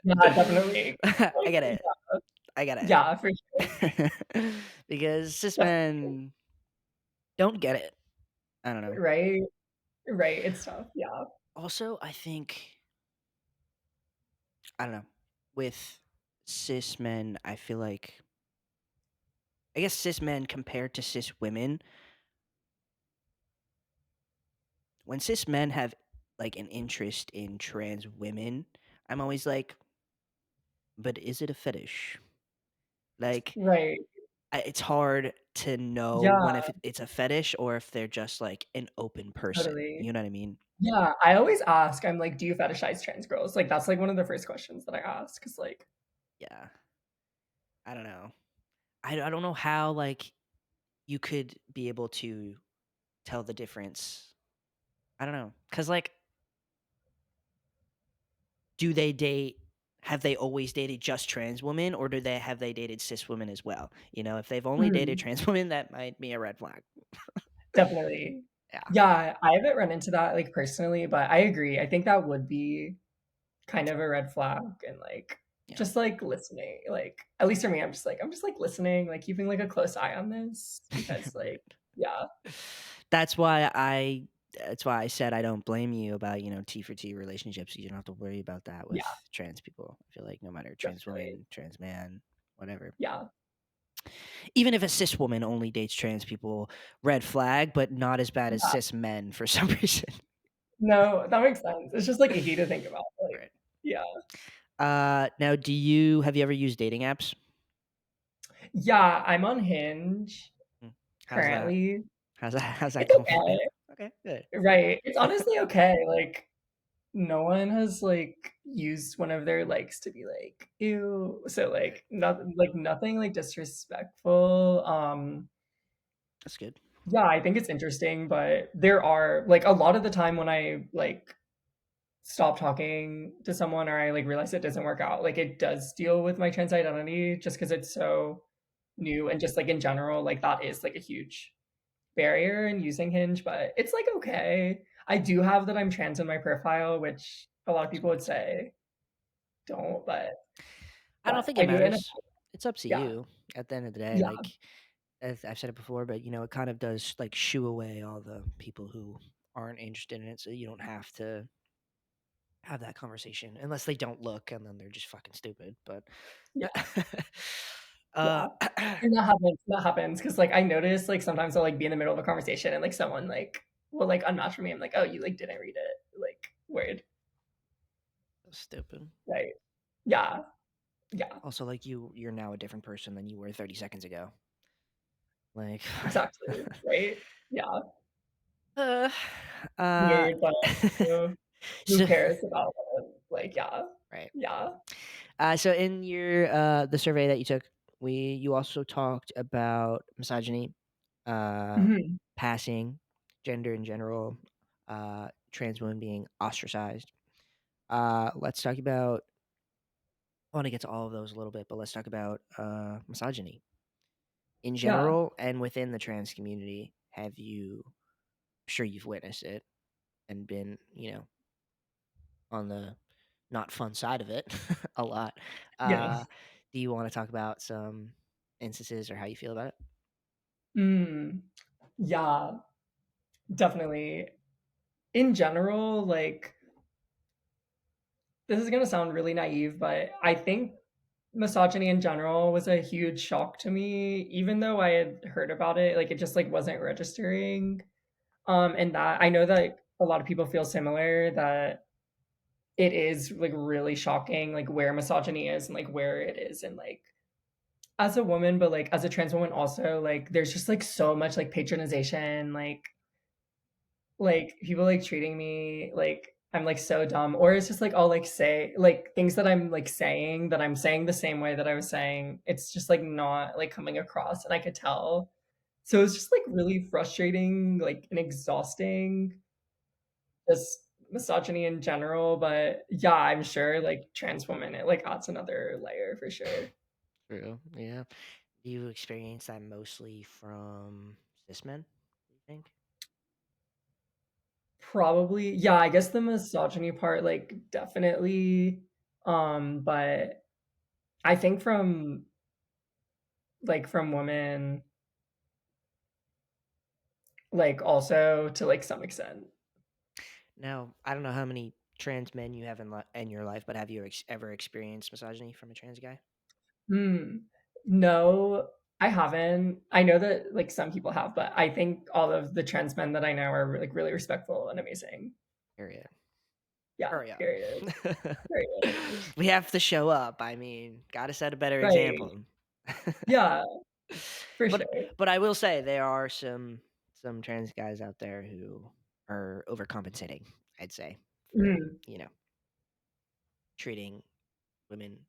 S2: yeah, definitely.
S1: I
S2: Like
S1: get it. I get
S2: yeah, for sure.
S1: it. Because cis
S2: Definitely.
S1: men don't get it. I don't know.
S2: Right, right. It's tough. Yeah,
S1: Also, I think I don't know. With cis men, I feel like I guess cis men compared to cis women, when cis men have like an interest in trans women, I'm always like, but is it a fetish? Like,
S2: right.
S1: it's hard to know
S2: Yeah,
S1: when if it's a fetish or if they're just like an open person.
S2: totally.
S1: You know what I mean?
S2: Yeah, I always ask, I'm like, "Do you fetishize trans girls?" Like, that's, like, one of the first questions that I ask. Cause like
S1: Yeah. I don't know. I don't know how like you could be able to tell the difference. I don't know. Cause like do they date have they always dated just trans women or do they have they dated cis women as well? You know, if they've only dated
S2: mhm,
S1: trans women, that might be a red flag.
S2: definitely.
S1: Yeah.
S2: Yeah, I haven't run into that, like, personally, but I agree. I think that would be kind of a red flag and, like,
S1: Yeah.
S2: just, like, listening, like at least for me, I'm just, like, listening, like, keeping, like, a close eye on this because, like yeah,
S1: That's why I said I don't blame you about, T for T relationships. You don't have to worry about that with
S2: yeah,
S1: trans people. I feel like no matter trans
S2: definitely.
S1: woman, trans man, whatever.
S2: Yeah,
S1: Even if a cis woman only dates trans people, red flag, but not as bad as
S2: yeah.
S1: cis men for some reason.
S2: No, that makes sense. It's just, like, icky to think about, like yeah.
S1: Now, have you ever used dating apps?
S2: Yeah, I'm on Hinge
S1: Mm. How's that?
S2: currently.
S1: How's that
S2: It's
S1: going for you?
S2: okay.
S1: Okay, good.
S2: Right. It's honestly okay. Like, no one has like used one of their likes to be like, ew. So
S1: Right.
S2: nothing like disrespectful.
S1: That's good.
S2: Yeah, I think it's interesting, but there are like a lot of the time when I like stop talking to someone or I like realize it doesn't work out, like it does deal with my trans identity just because it's so new and just like in general, like that is like a huge barrier in using Hinge, but it's like okay. I do have that I'm trans in my profile, which a lot of
S1: That's
S2: people would
S1: good.
S2: say don't,
S1: I don't think it
S2: I do it in a
S1: matters. It's up to
S2: yeah,
S1: you at the end of the day.
S2: yeah,
S1: Like, as I've said it before, but it kind of does like shoo away all the people who aren't interested in it, so you don't have to have that conversation unless they don't look and then they're just fucking stupid. But
S2: yeah,
S1: uh,
S2: yeah. And that happens because like I notice like sometimes I'll like be in the middle of a conversation and like someone like will like unmatch for me. I'm like, oh, you like didn't read it. Like weird.
S1: stupid.
S2: Right. Yeah. Yeah.
S1: Also, like you're now a different person than you were 30 seconds ago. Like,
S2: Exactly. Right? Yeah.
S1: uh, uh,
S2: Weird, but uh, who
S1: so
S2: cares about it? Like, yeah.
S1: right.
S2: Yeah.
S1: So in your the survey that you took, you also talked about misogyny, uh,
S2: Mhm.
S1: passing, gender in general, trans women being ostracized. Let's talk about. I want to get to all of those a little bit, but let's talk about misogyny in
S2: Yeah.
S1: general and within the trans community. Have you? Sure, you've witnessed it and been, on the not fun side of it a lot.
S2: Yes.
S1: Do you want to talk about some instances or how you feel about it?
S2: Mm. Yeah, definitely. In general, like this is gonna sound really naive, but I think misogyny in general was a huge shock to me, even though I had heard about it, like it just like wasn't registering. And that I know that a lot of people feel similar that it is like really shocking like where misogyny is and like where it is and like as a woman, but like as a trans woman also, like there's just like so much like patronization, like people like treating me like I'm like so dumb, or it's just like I'll like say like things that I'm like saying that I'm saying the same way that I was saying. It's just like not like coming across, and I could tell. So it's just like really frustrating, like and exhausting, just misogyny in general. But yeah, I'm sure like trans women, it like adds another layer for sure.
S1: True. Yeah. Do you experience that mostly from cis men? You think?
S2: Probably, yeah, I guess the misogyny part, like definitely. But I think from women, like also to like some extent.
S1: Now, I don't know how many trans men you have in your life, but have you ever experienced misogyny from a trans guy?
S2: Hmm. No, I haven't. I know that like some people have, but I think all of the trans men that I know are like really respectful and amazing.
S1: Period.
S2: Yeah,
S1: Hurry up.
S2: period. Period.
S1: We have to show up. I mean, gotta set a better
S2: Right.
S1: example.
S2: Yeah, for
S1: but
S2: sure.
S1: but I will say there are some trans guys out there who are overcompensating, I'd say, for
S2: Mm,
S1: treating women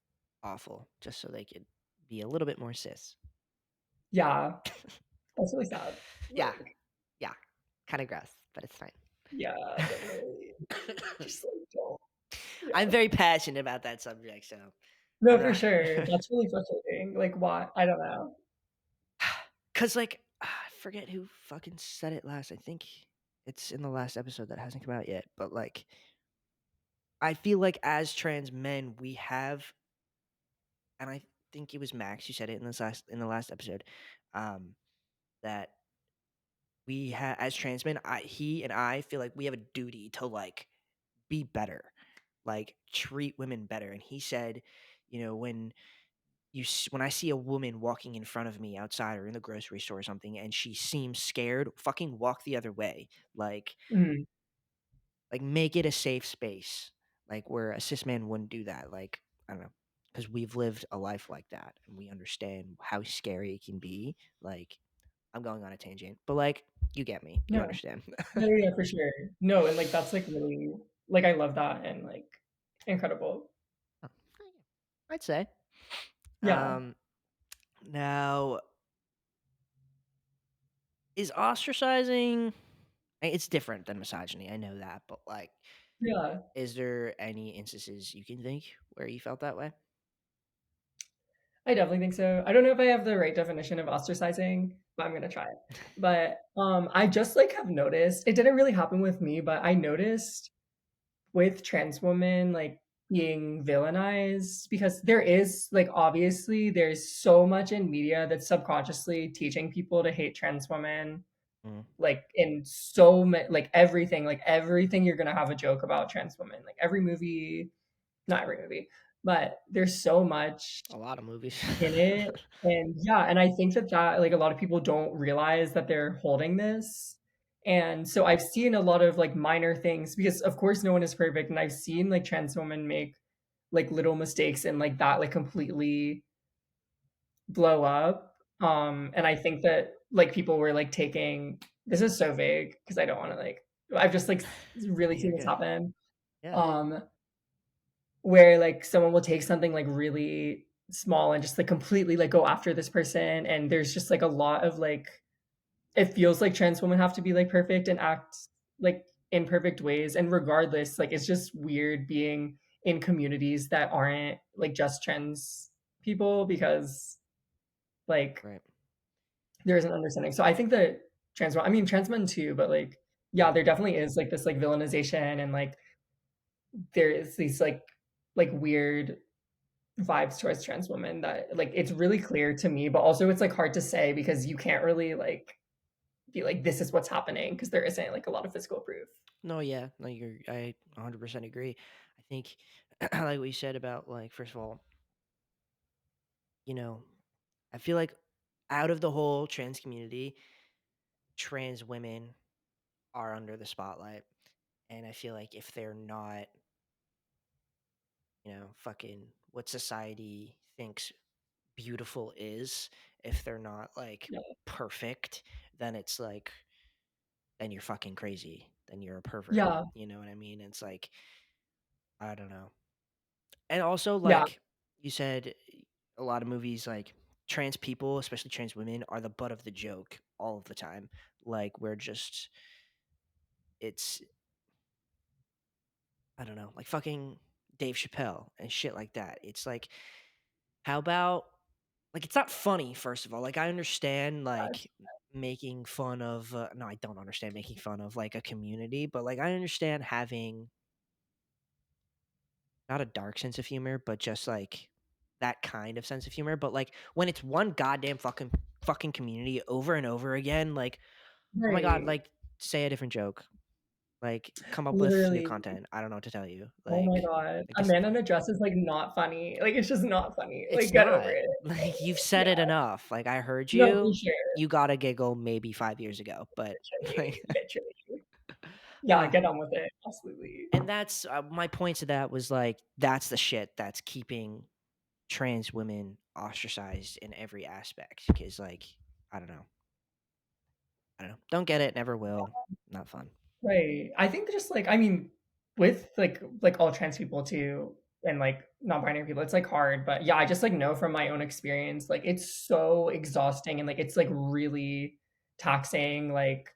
S1: awful just so they could be a little bit more cis.
S2: yeah, that's really sad.
S1: Yeah,
S2: Like,
S1: yeah. Kind of gross, but it's fine.
S2: yeah, definitely. Just like don't.
S1: I'm
S2: Yeah.
S1: very passionate about that subject, so
S2: No,
S1: I'm
S2: for
S1: not.
S2: sure. That's really frustrating. Like, why? I don't know.
S1: Cause like I forget who fucking said it last. I think it's in the last episode that hasn't come out yet. But like I feel like as trans men, we have, and I think it was Max who said it in the last episode, um, that we have as trans men. He and I feel like we have a duty to like be better, like treat women better. And he said, when when I see a woman walking in front of me outside or in the grocery store or something, and she seems scared, fucking walk the other way.
S2: Mhm.
S1: Like make it a safe space, like where a cis man wouldn't do that. Like I don't know, because we've lived a life like that and we understand how scary it can be. Like, I'm going on a tangent, but like, you get me, you
S2: No.
S1: understand.
S2: Yeah, yeah, yeah, for sure. No, and like that's like really like I love that and like incredible.
S1: Oh, I'd say.
S2: Yeah.
S1: Um, Now, is ostracizing? It's different than misogyny. I know that, but like,
S2: Yeah.
S1: is there any instances you can think where you felt that way?
S2: I definitely think so. I don't know if I have the right definition of ostracizing, but I'm gonna try it. But I just like have noticed it didn't really happen with me, but I noticed with trans women like being villainized because there is like obviously there's so much in media that's subconsciously teaching people to hate trans women
S1: Mm,
S2: like in like everything you're gonna have a joke about trans women like every movie, not every movie, but there's so much
S1: a lot of movies.
S2: in it. And yeah, and I think that like a lot of people don't realize that they're holding this. And so I've seen a lot of like minor things because of course no one is perfect and I've seen like trans women make like little mistakes and like that like completely blow up. And I think that like people were like taking this is so vague because I don't want to like I've just like really seen
S1: You're
S2: this
S1: good.
S2: happen.
S1: Yeah.
S2: Um where like someone will take something like really small and just like completely like go after this person and there's just like a lot of like it feels like trans women have to be like perfect and act like in perfect ways and regardless like it's just weird being in communities that aren't like just trans people because like
S1: Right.
S2: there is an understanding. So I think that I mean trans men too, but like yeah,
S1: Yeah.
S2: there definitely is like this like villainization and like there is these like weird vibes towards trans women that like it's really clear to me, but also it's like hard to say because you can't really like be like this is what's happening because there isn't like a lot of physical proof.
S1: No, yeah. No, I 100% agree. I think, like what you said about, like, first of all, you know, I feel like out of the whole trans community, trans women are under the spotlight. And I feel like if they're not, fucking what society thinks beautiful is, if they're not like
S2: Yeah.
S1: perfect, then it's like, then you're fucking crazy. Then you're a pervert.
S2: Yeah.
S1: You know what I mean? It's like, I don't know. And also,
S2: Yeah.
S1: like you said, a lot of movies, like trans people, especially trans women, are the butt of the joke all of the time. Like, we're just, it's, I don't know, like fucking Dave Chappelle and shit like that. It's like, how about, like, it's not funny, first of all. Like, I understand, like, making fun of, no, I don't understand making fun of, like, a community, but, like, I understand having not a dark sense of humor, but just, like, that kind of sense of humor. But, like, when it's one goddamn fucking community over and over again, like, oh my God,
S2: Right.
S1: like, say a different joke. Like, come up with new
S2: Literally.
S1: content. I don't know what to tell you.
S2: Oh my
S1: Like,
S2: god.
S1: I
S2: A
S1: guess
S2: man in a dress is like not funny. Like it's just not funny. Like
S1: it's
S2: get over
S1: not.
S2: it.
S1: Like, you've said
S2: Yeah.
S1: it enough. Like, I heard
S2: No, for
S1: you.
S2: sure.
S1: You got a giggle maybe 5 years ago, but
S2: Literally.
S1: like,
S2: Literally. Yeah,
S1: uh,
S2: get on with it. Absolutely.
S1: and that's my point to that was like, that's the shit that's keeping trans women ostracized in every aspect. Because, like, I don't know. I don't know. Don't get it. Never will. Not fun.
S2: Right. I think just like I mean, with like all trans people too, and like non-binary people, it's like hard. But yeah, I just like know from my own experience, like it's so exhausting and like it's like really taxing. Like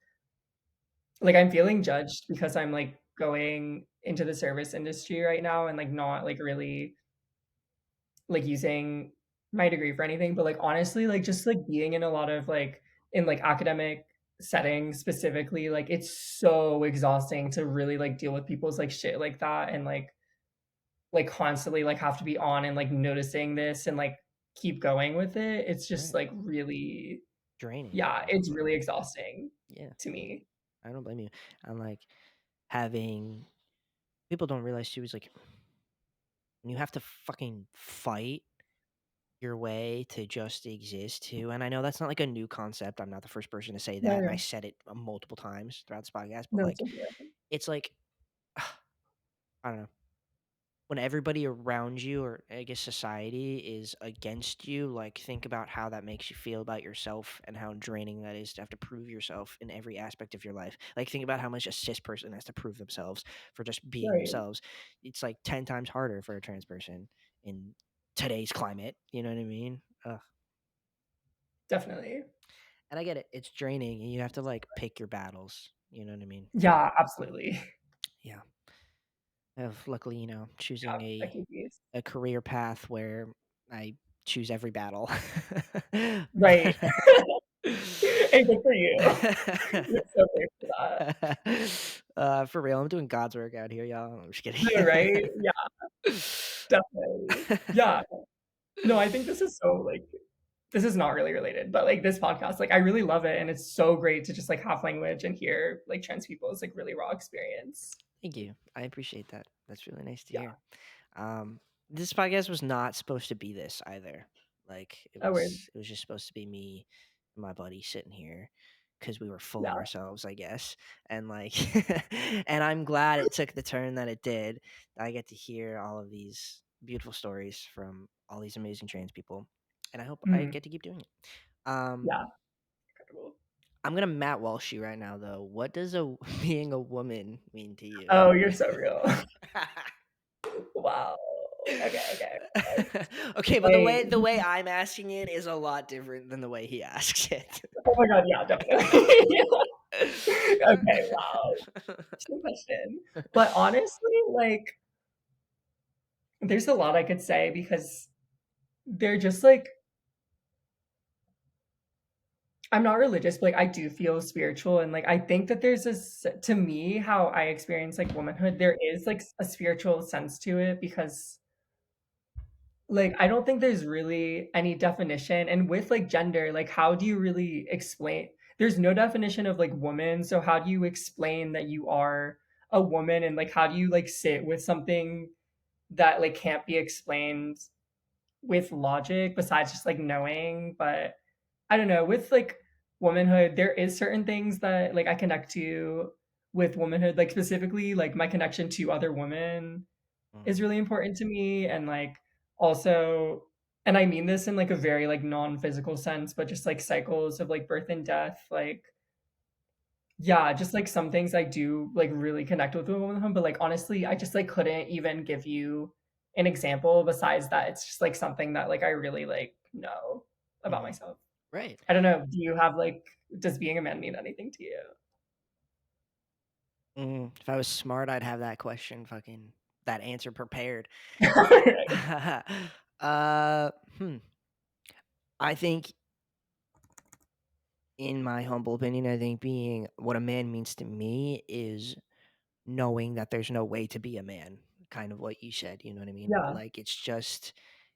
S2: I'm feeling judged because I'm like going into the service industry right now and like not like really like using my degree for anything. But like honestly, like just like being in a lot of like in like academic settings specifically, like it's so exhausting to really like deal with people's like shit like that and like constantly like have to be on and like noticing this and like keep going with it. It's just
S1: Right.
S2: like really
S1: Draining.
S2: yeah, it's really exhausting
S1: Yeah.
S2: to me.
S1: I don't blame you. And like, having people don't realize too is like, when you have to fucking fight your way to just exist too. And I know that's not like a new concept. I'm not the first person to say
S2: Yeah,
S1: that, and
S2: yeah.
S1: I said it multiple times throughout this podcast. But
S2: No, it's
S1: like,
S2: okay.
S1: it's like, I don't know. when everybody around you, or I guess society, is against you, like think about how that makes you feel about yourself and how draining that is to have to prove yourself in every aspect of your life. Like think about how much a cis person has to prove themselves for just being
S2: Right.
S1: themselves. It's like 10 times harder for a trans person in today's climate. You know what I mean?
S2: Definitely.
S1: And I get it. It's draining and you have to like pick your battles. You know what I mean?
S2: Yeah, absolutely.
S1: Yeah. Of luckily, choosing
S2: Yeah, Becky, please.
S1: a career path where I choose every battle.
S2: Right.
S1: But,
S2: And good for you. You're so brave for that.
S1: for real, I'm doing God's work out here, y'all. I'm just kidding.
S2: No, right? Yeah, definitely. Yeah. No, I think this is so, like this is not really related, but, like, this podcast, like, I really love it, and it's so great to just, like, have language and hear, like, trans people's, like, really raw experience.
S1: Thank you. I appreciate that. That's really nice to
S2: Yeah.
S1: hear. Um, this podcast was not supposed to be this either. Like
S2: Oh, word.
S1: it was just supposed to be me and my buddy sitting here because we were full of
S2: Yeah.
S1: ourselves, I guess. And like, and I'm glad it took the turn that it did. I get to hear all of these beautiful stories from all these amazing trans people, and I hope I
S2: Mhm.
S1: get to keep doing it. Um,
S2: Yeah. Incredible.
S1: I'm gonna Matt Walsh you right now, though. What does a being a woman mean to you?
S2: Oh, you're so real. Wow. Okay, okay.
S1: Okay, but
S2: Like,
S1: the way I'm asking it is a lot different than the way he asks it.
S2: oh my god, yeah, definitely. Okay, wow. Interesting question. But honestly, like, there's a lot I could say because they're just like I'm not religious, but like I do feel spiritual and like I think that there's this to me how I experience like womanhood, there is like a spiritual sense to it because like I don't think there's really any definition. And with like gender, like how do you really explain there's no definition of like woman. So how do you explain that you are a woman and like how do you like sit with something that like can't be explained with logic besides just like knowing, but I don't know, with like womanhood, there is certain things that like I connect to with womanhood, like specifically like my connection to other women is
S1: Mhm,
S2: really important to me and like also and I mean this in like a very like non-physical sense, but just like cycles of like birth and death, like yeah, just like some things I do like really connect with womanhood, but like honestly, I just like couldn't even give you an example besides that it's just like something that like I really like know about
S1: mhm.
S2: myself.
S1: Right.
S2: I don't know, do you have like does being a man mean anything to you?
S1: If I was smart, I'd have that question, fucking that answer prepared.
S2: Right.
S1: uh, hmm. I think, in my humble opinion, I think being what a man means to me is knowing that there's no way to be a man, kind of what you said, you know what I mean?
S2: Yeah.
S1: Like it's just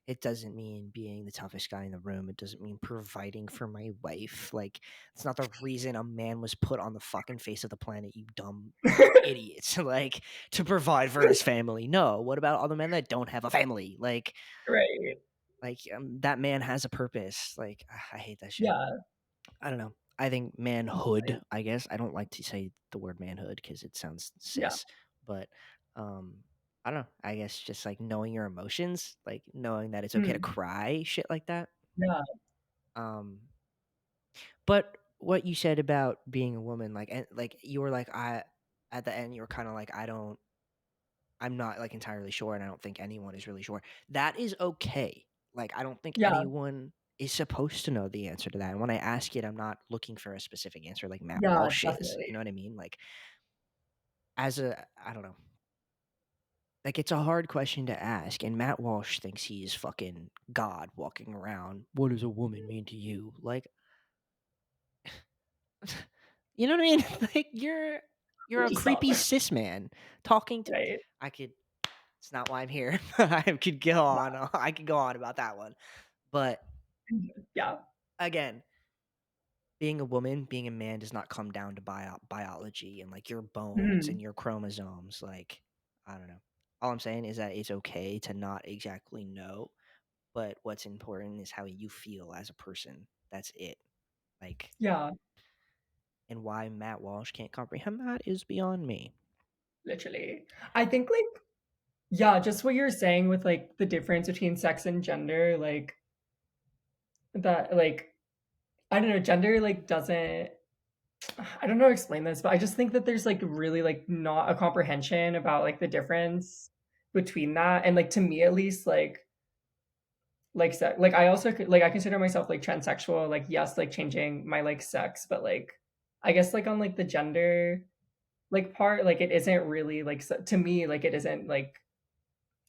S1: it doesn't mean being the toughest guy in the room. It doesn't mean providing for my wife. Like it's not the reason a man was put on the fucking face of the planet, you dumb idiots. Like to provide for his family. No, what about all the men that don't have a family?
S2: Right.
S1: That man has a purpose. Like I hate that shit.
S2: Yeah.
S1: I don't know. I think manhood, I guess. I don't like to say the word manhood because it sounds
S2: Yeah.
S1: cis, but um I don't know. I guess just like knowing your emotions, like knowing that it's okay to
S2: Mm.
S1: cry, shit like that.
S2: Yeah.
S1: Um but what you said about being a woman, and like you were like I at the end you were kind of like I'm not like entirely sure and I don't think anyone is really sure. That is okay. Like I don't think
S2: Yeah.
S1: anyone is supposed to know the answer to that. And when I ask it, I'm not looking for a specific answer like Matt
S2: Yeah,
S1: Walsh is.
S2: definitely.
S1: You know what I mean? Like I don't know. Like it's a hard question to ask. And Matt Walsh thinks he's fucking God walking around. What does a woman mean to you? Like you know what I mean? Like you're a
S2: Just stop.
S1: creepy cis man talking to
S2: Right.
S1: I could it's not why I'm here. I could go
S2: Yeah.
S1: on. I could go on about that one. But
S2: Yeah.
S1: again, being a woman, being a man does not come down to biology and like your bones
S2: Mhm.
S1: and your chromosomes. Like, I don't know. All I'm saying is that it's okay to not exactly know, but what's important is how you feel as a person. That's it. Like,
S2: Yeah,
S1: and why Matt Walsh can't comprehend that is beyond me.
S2: literally. I think like Yeah, just what you're saying with like the difference between sex and gender, like that, like I don't know, gender like doesn't. I don't know how to explain this, but I just think that there's like really like not a comprehension about like the difference between that, and like to me at least, like I also like I consider myself like transsexual, like yes, like changing my like sex, but like I guess like on like the gender like part, like it isn't really like to me like it isn't like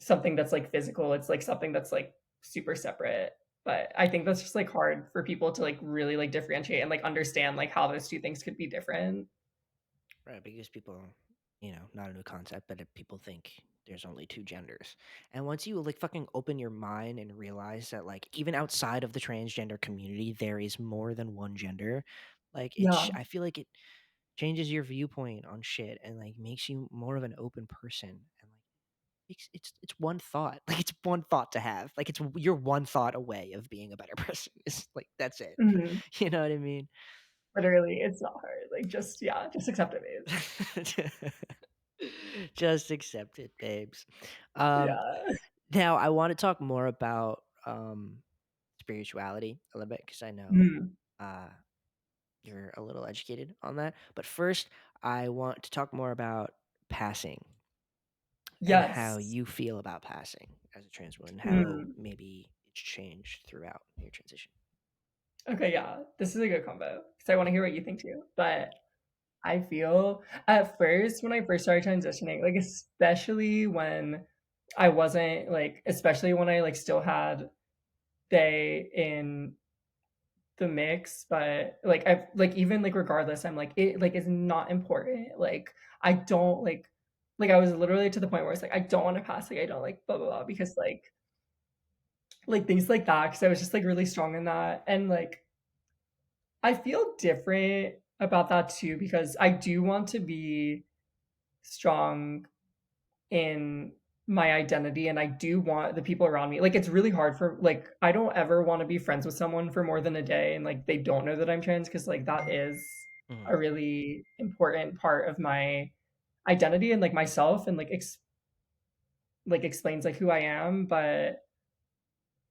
S2: something that's like physical. It's like something that's like super separate. But I think that's just like hard for people to like really like differentiate and like understand like how those two things could be different.
S1: Right, because people, not a new concept, but if people think there's only two genders. And once you like fucking open your mind and realize that like even outside of the transgender community there is more than one gender, like
S2: Yeah.
S1: I feel like it changes your viewpoint on shit and like makes you more of an open person and like it's one thought. Like it's one thought to have. Like you're one thought away of being a better person. It's like that's it.
S2: Mhm.
S1: You know what I mean?
S2: Literally, it's not hard. Like just yeah, just accept it, babes.
S1: Just accept it, babes. Um,
S2: Yeah.
S1: Now I want to talk more about spirituality a little bit because I know
S2: Mhm.
S1: uh, you're a little educated on that. But first, I want to talk more about passing and how
S2: Yes.
S1: you feel about passing as a trans woman, how
S2: Mm.
S1: maybe it's changed throughout your transition.
S2: Okay, yeah. This is a good combo because I want to hear what you think too. But I feel at first when I first started transitioning, like especially when I wasn't like, especially when I like still had they in the mix, but like I like even like regardless, I'm like it like is not important. Like I don't like I was literally to the point where it's like I don't want to pass, like I don't like blah blah blah because like things like that because I was just like really strong in that, and like I feel different about that too because I do want to be strong in my identity, and I do want the people around me. Like it's really hard for like I don't ever want to be friends with someone for more than a day and like they don't know that I'm trans because like that is
S1: Mhm.
S2: a really important part of my identity and like myself and like like explains like who I am. But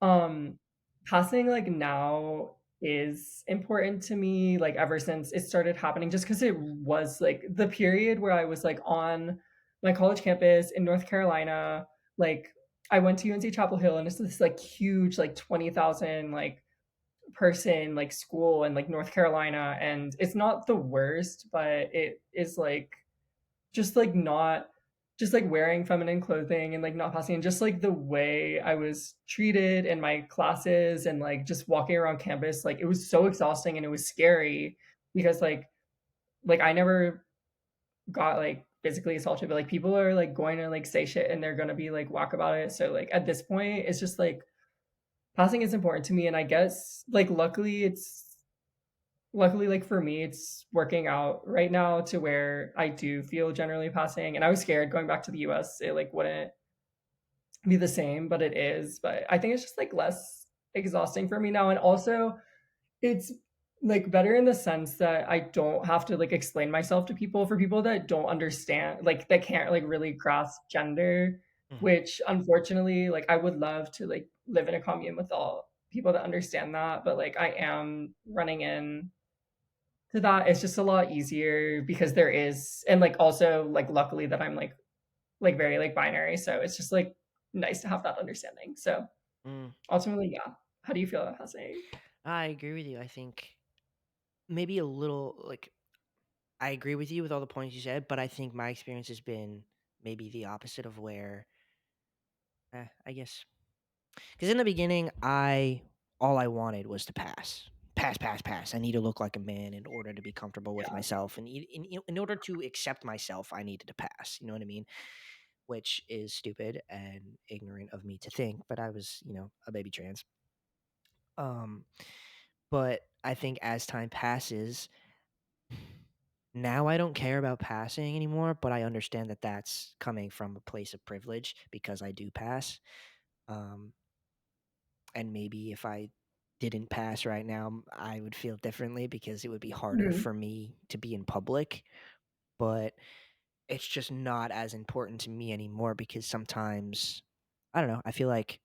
S2: um, passing, like, now is important to me, like, ever since it started happening, just because it was, like, the period where I was, like, on my college campus in North Carolina, like, I went to UNC Chapel Hill, and it's this, like, huge, like, 20,000, like, person, like, school in, like, North Carolina, and it's not the worst, but it is, like, just like not just like wearing feminine clothing and like not passing and just like the way I was treated in my classes and like just walking around campus, like it was so exhausting and it was scary because like I never got like physically assaulted, but like people are like going to like say shit and they're gonna be like whack about it. So like at this point it's just like passing is important to me, and I guess like luckily like for me it's working out right now to where I do feel generally passing, and I was scared going back to the US it like wouldn't be the same, but it is. But I think it's just like less exhausting for me now, and also it's like better in the sense that I don't have to like explain myself to people, for people that don't understand, like that can't like really grasp gender,
S1: Mhm.
S2: which unfortunately like I would love to like live in a commune with all people that understand that, but like I am running in to that. It's just a lot easier because there is, and like also like luckily that I'm like very like binary, so it's just like nice to have that understanding. So
S1: Mm,
S2: ultimately, yeah. How do you feel about passing?
S1: I agree with you. I think maybe a little like I agree with you with all the points you said, but I think my experience has been maybe the opposite of where, I guess, because in the beginning, all I wanted was to pass, pass, pass, pass. I need to look like a man in order to be comfortable with
S2: Yeah.
S1: myself, and in order to accept myself, I needed to pass. You know what I mean? Which is stupid and ignorant of me to think, but I was, a baby trans. Um, but I think as time passes, now I don't care about passing anymore, but I understand that that's coming from a place of privilege because I do pass. Um, and maybe if I didn't pass right now, I would feel differently because it would be harder
S2: Mhm.
S1: for me to be in public. But it's just not as important to me anymore because sometimes I don't know, I feel like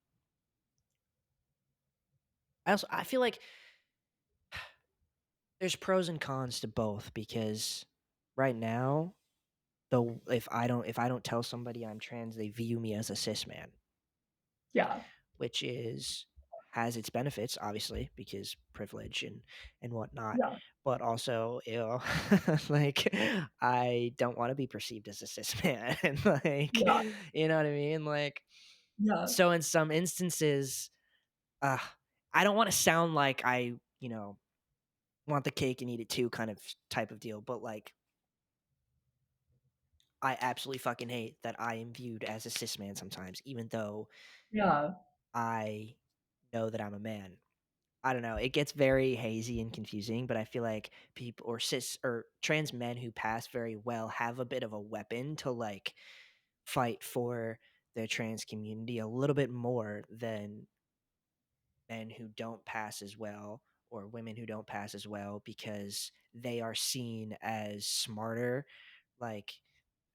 S1: there's pros and cons to both because right now, though if I don't tell somebody I'm trans, they view me as a cis man,
S2: Yeah.
S1: which is has its benefits, obviously, because privilege and whatnot.
S2: Yeah.
S1: But also, like I don't want to be perceived as a cis man, and like,
S2: Yeah.
S1: you know what I mean? Like,
S2: Yeah.
S1: so in some instances, uh, I don't want to sound like want the cake and eat it too, kind of type of deal. But like, I absolutely fucking hate that I am viewed as a cis man sometimes, even though
S2: Yeah.
S1: I know that I'm a man. I don't know. It gets very hazy and confusing, but I feel like people or cis or trans men who pass very well have a bit of a weapon to like fight for the trans community a little bit more than men who don't pass as well or women who don't pass as well because they are seen as smarter, like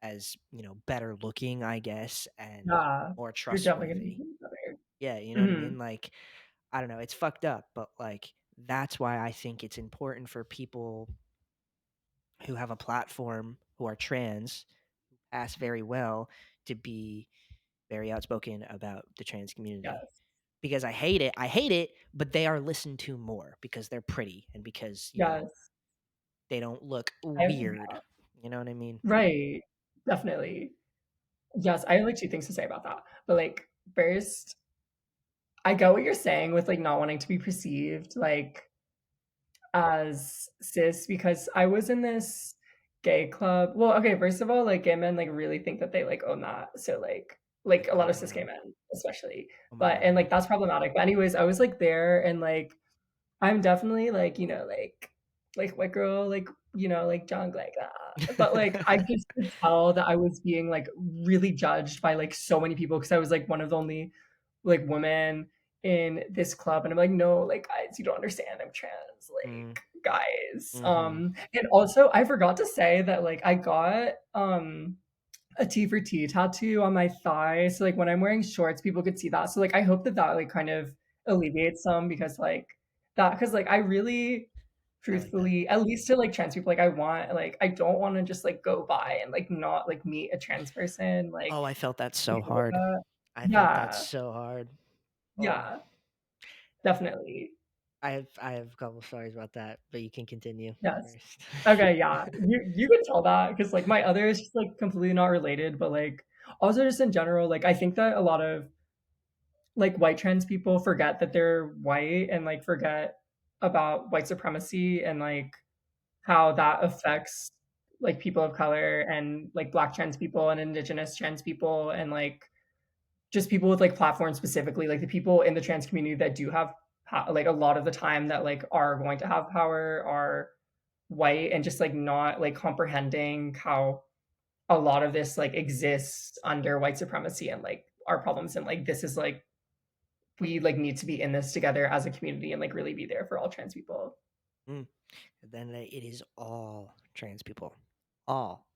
S1: as, better looking, I guess, and
S2: Yeah.
S1: more
S2: You're definitely gonna
S1: trustworthy.
S2: be better.
S1: Yeah, you know what I
S2: Mhm.
S1: mean? Like, I don't know, it's fucked up, but like that's why I think it's important for people who have a platform who are trans, pass very well, to be very outspoken about the trans community.
S2: Yes.
S1: Because I hate it. I hate it, but they are listened to more because they're pretty and because,
S2: Yes.
S1: they don't look weird.
S2: Yeah.
S1: You know what I mean?
S2: Right. Definitely. Yes, I have, like, 2 things to say about that. But, like, first, I get what you're saying with, like, not wanting to be perceived, like, as cis because I was in this gay club. Well, okay, first of all, like, gay men, like, really think that they, like, own that. So, like, a lot
S1: Oh
S2: of cis gay
S1: no.
S2: men, especially.
S1: Oh my
S2: But and,
S1: god.
S2: like, that's problematic. But anyways, I was, like, there and, like, I'm definitely like, like white girl, like, like junk like that. But like I just could tell that I was being like really judged by like so many people because I was like one of the only like women in this club. And I'm like, no, like guys, you don't understand. I'm trans,
S1: Mm,
S2: like guys.
S1: mm-hmm.
S2: And also I forgot to say that like I got a T for T tattoo on my thigh. So like when I'm wearing shorts, people could see that. So like I hope that that like kind of alleviates some because like that because like I really
S1: I like that.
S2: truthfully, at least to like trans people, like I want like I don't want to just like go by and like not like meet a trans person like
S1: Oh, I felt that so
S2: because of
S1: hard.
S2: that.
S1: I felt that
S2: Yeah,
S1: so hard. Oh.
S2: yeah, definitely.
S1: I have a couple stories about that, but you can continue
S2: Yes.
S1: first.
S2: Okay, yeah. You can tell that because like my other is just like completely not related, but like also just in general, like I think that a lot of like white trans people forget that they're white and like forget about white supremacy and like how that affects like people of color and like black trans people and indigenous trans people and like just people with like platforms specifically like the people in the trans community that do have like a lot of the time that like are going to have power are white and just like not like comprehending how a lot of this like exists under white supremacy and like our problems and like this is like we like need to be in this together as a community and like really be there for all trans people.
S1: Mm. And then it is all trans people, all.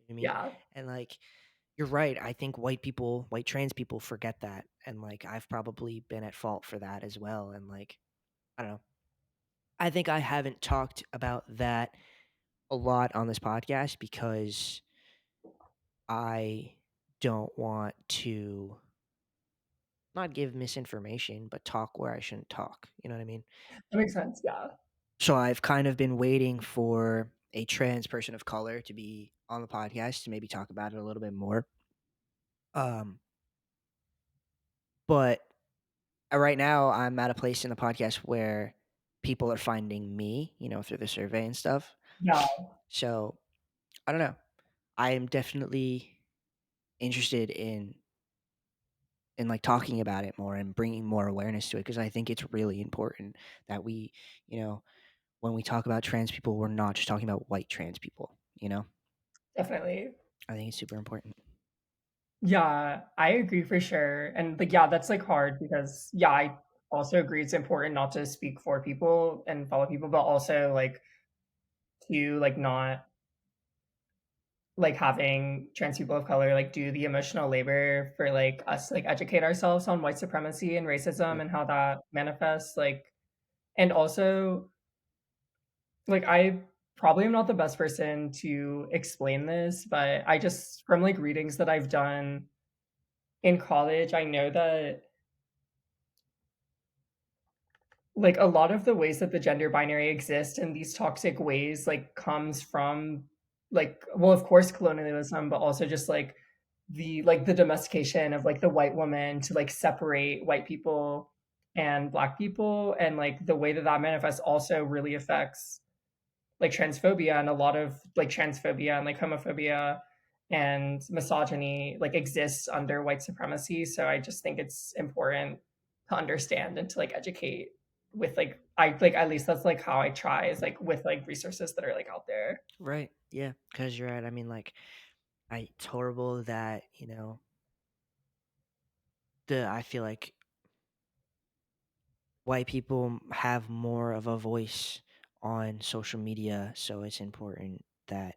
S1: You know what I mean?
S2: Yeah,
S1: And like, you're right. I think white trans people forget that, and like, I've probably been at fault for that as well. And like, I don't know. I think I haven't talked about that a lot on this podcast because I don't want to not give misinformation, but talk where I shouldn't talk. You know what I mean?
S2: that makes sense. Yeah,
S1: So I've kind of been waiting for a trans person of color to be on the podcast to maybe talk about it a little bit more. Um, but right now I'm at a place in the podcast where people are finding me, through the survey and stuff.
S2: yeah,
S1: So I don't know. I am definitely interested in like talking about it more and bringing more awareness to it because I think it's really important that we, you know, when we talk about trans people, we're not just talking about white trans people.
S2: definitely.
S1: I think it's super important.
S2: Yeah, I agree for sure. And like, yeah, that's like hard because yeah, I also agree it's important not to speak for people and follow people, but also like to like not like having trans people of color like do the emotional labor for like us to like educate ourselves on white supremacy and racism
S1: Right.
S2: and how that manifests like and also like I probably am not the best person to explain this, but I just from like readings that I've done in college, I know that like a lot of the ways that the gender binary exists in these toxic ways like comes from like well of course colonialism but also just like the domestication of like the white woman to like separate white people and black people and like the way that that manifests also really affects like transphobia and a lot of like transphobia and like homophobia and misogyny like exists under white supremacy. So I just think it's important to understand and to like educate with like I like at least that's like how I try is like with like resources that are like out there.
S1: Right. Yeah. Because you're right. I mean, like, it's horrible that I feel like white people have more of a voice on social media, so it's important that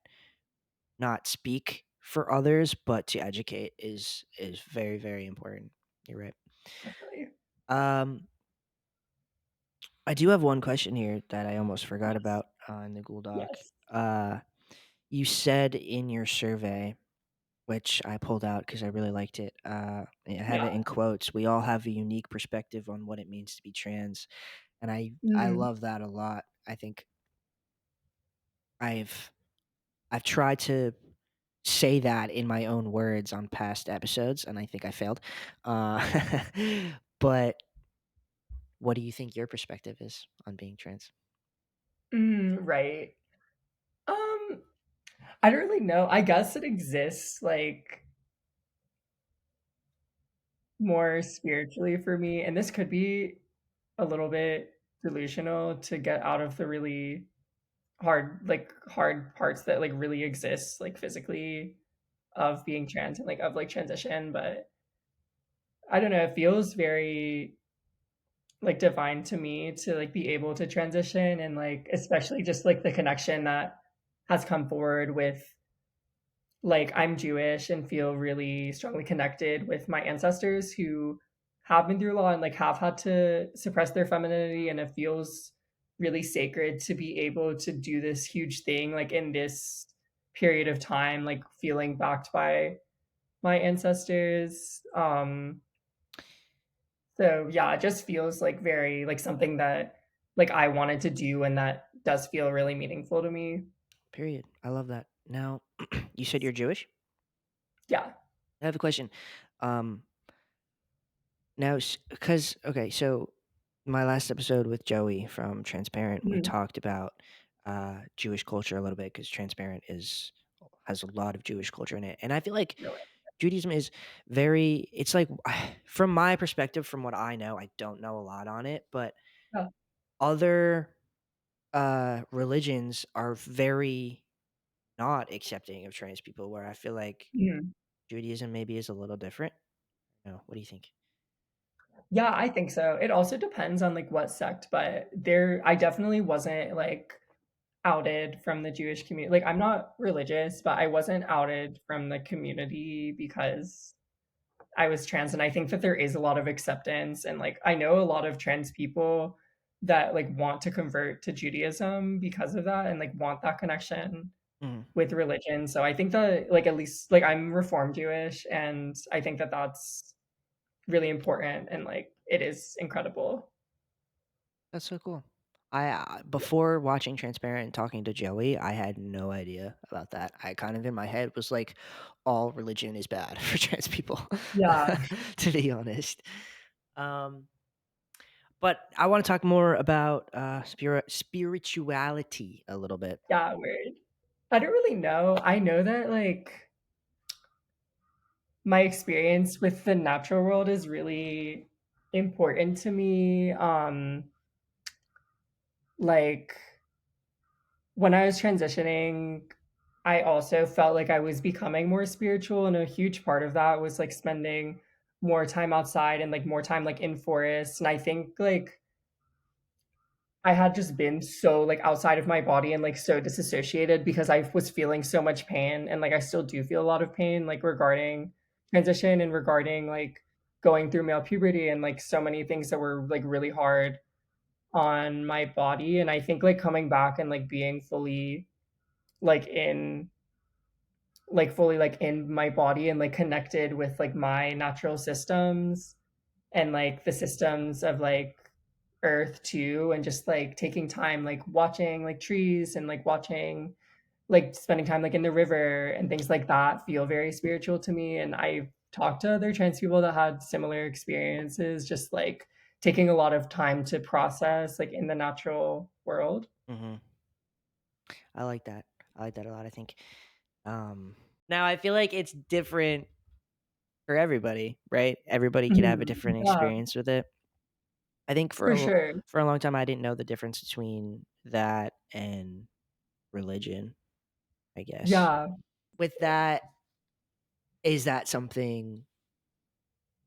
S1: not speak for others, but to educate is very very important. You're right.
S2: Definitely.
S1: Um, I do have one question here that I almost forgot
S2: Yes.
S1: about in the Google Doc.
S2: Yes.
S1: You said in your survey, which I pulled out because I really liked it. I have it
S2: Yeah.
S1: in quotes. We all have a unique perspective on what it means to be trans, and I
S2: Mm.
S1: love that a lot. I think I've I've tried to say that in my own words on past episodes, and I think I failed. Uh, but what do you think your perspective is on being trans?
S2: Right. Um I don't really know. I guess it exists like more spiritually for me and this could be a little bit delusional to get out of the really hard parts that like really exist like physically of being trans and like of like transition but I don't know it feels very like divine to me to like be able to transition and like especially just like the connection that has come forward with like I'm Jewish and feel really strongly connected with my ancestors who have been through a lot and like have had to suppress their femininity and it feels really sacred to be able to do this huge thing like in this period of time like feeling backed by my ancestors so yeah it just feels like very like something that like I wanted to do and that does feel really meaningful to me.
S1: Period. I love that. Now, you said you're Jewish.
S2: Yeah.
S1: I have a question. Um, Now, because okay, so my last episode with Joey from Transparent, we
S2: Mhm.
S1: talked about Jewish culture a little bit because Transparent is has a lot of Jewish culture in it, and I feel like
S2: Really.
S1: Judaism is very. It's like from my perspective, from what I know, I don't know a lot on it, but
S2: Yeah.
S1: other religions are very not accepting of trans people. Where I feel like
S2: Mhm.
S1: Judaism maybe is a little different. No, what do you think?
S2: Yeah, I think so. It also depends on like what sect, but there I definitely wasn't like outed from the Jewish community. Like I'm not religious, but I wasn't outed from the community because I was trans and I think that there is a lot of acceptance and like I know a lot of trans people that like want to convert to Judaism because of that and like want that connection
S1: Mhm.
S2: with religion. So I think that like at least like I'm Reform Jewish and I think that that's really important and like it is incredible.
S1: That's so cool. I before watching Transparent and talking to Joey, I had no idea about that. I kind of in my head was like, all religion is bad for trans people,
S2: Yeah,
S1: to be honest. Um, but I want to talk more about spirituality a little bit.
S2: yeah, weird. I don't really know. I know that like my experience with the natural world is really important to me. Like when I was transitioning, I also felt like I was becoming more spiritual, and a huge part of that was like spending more time outside and like more time like in forests. And I think like I had just been so, like, outside of my body and, like, so disassociated because I was feeling so much pain, and, like, I still do feel a lot of pain, like, regarding transition and regarding, like, going through male puberty and, like, so many things that were, like, really hard on my body, and I think, like, coming back and, like, being fully, like, in my body and, like, connected with, like, my natural systems and, like, the systems of, like, earth too, and just, like, taking time, like, watching, like, trees and, like, watching, like, spending time, like, in the river and things like that feel very spiritual to me, and I've talked to other trans people that had similar experiences, just, like, taking a lot of time to process, like, in the natural world.
S1: Hmm. I like that. I like that a lot. I think. Now I feel like it's different for everybody, right? Everybody could have a
S2: Mhm.
S1: different
S2: Yeah,
S1: experience with it. I think
S2: for sure.
S1: for a long time I didn't know the difference between that and religion, I guess.
S2: Yeah.
S1: With that, is that something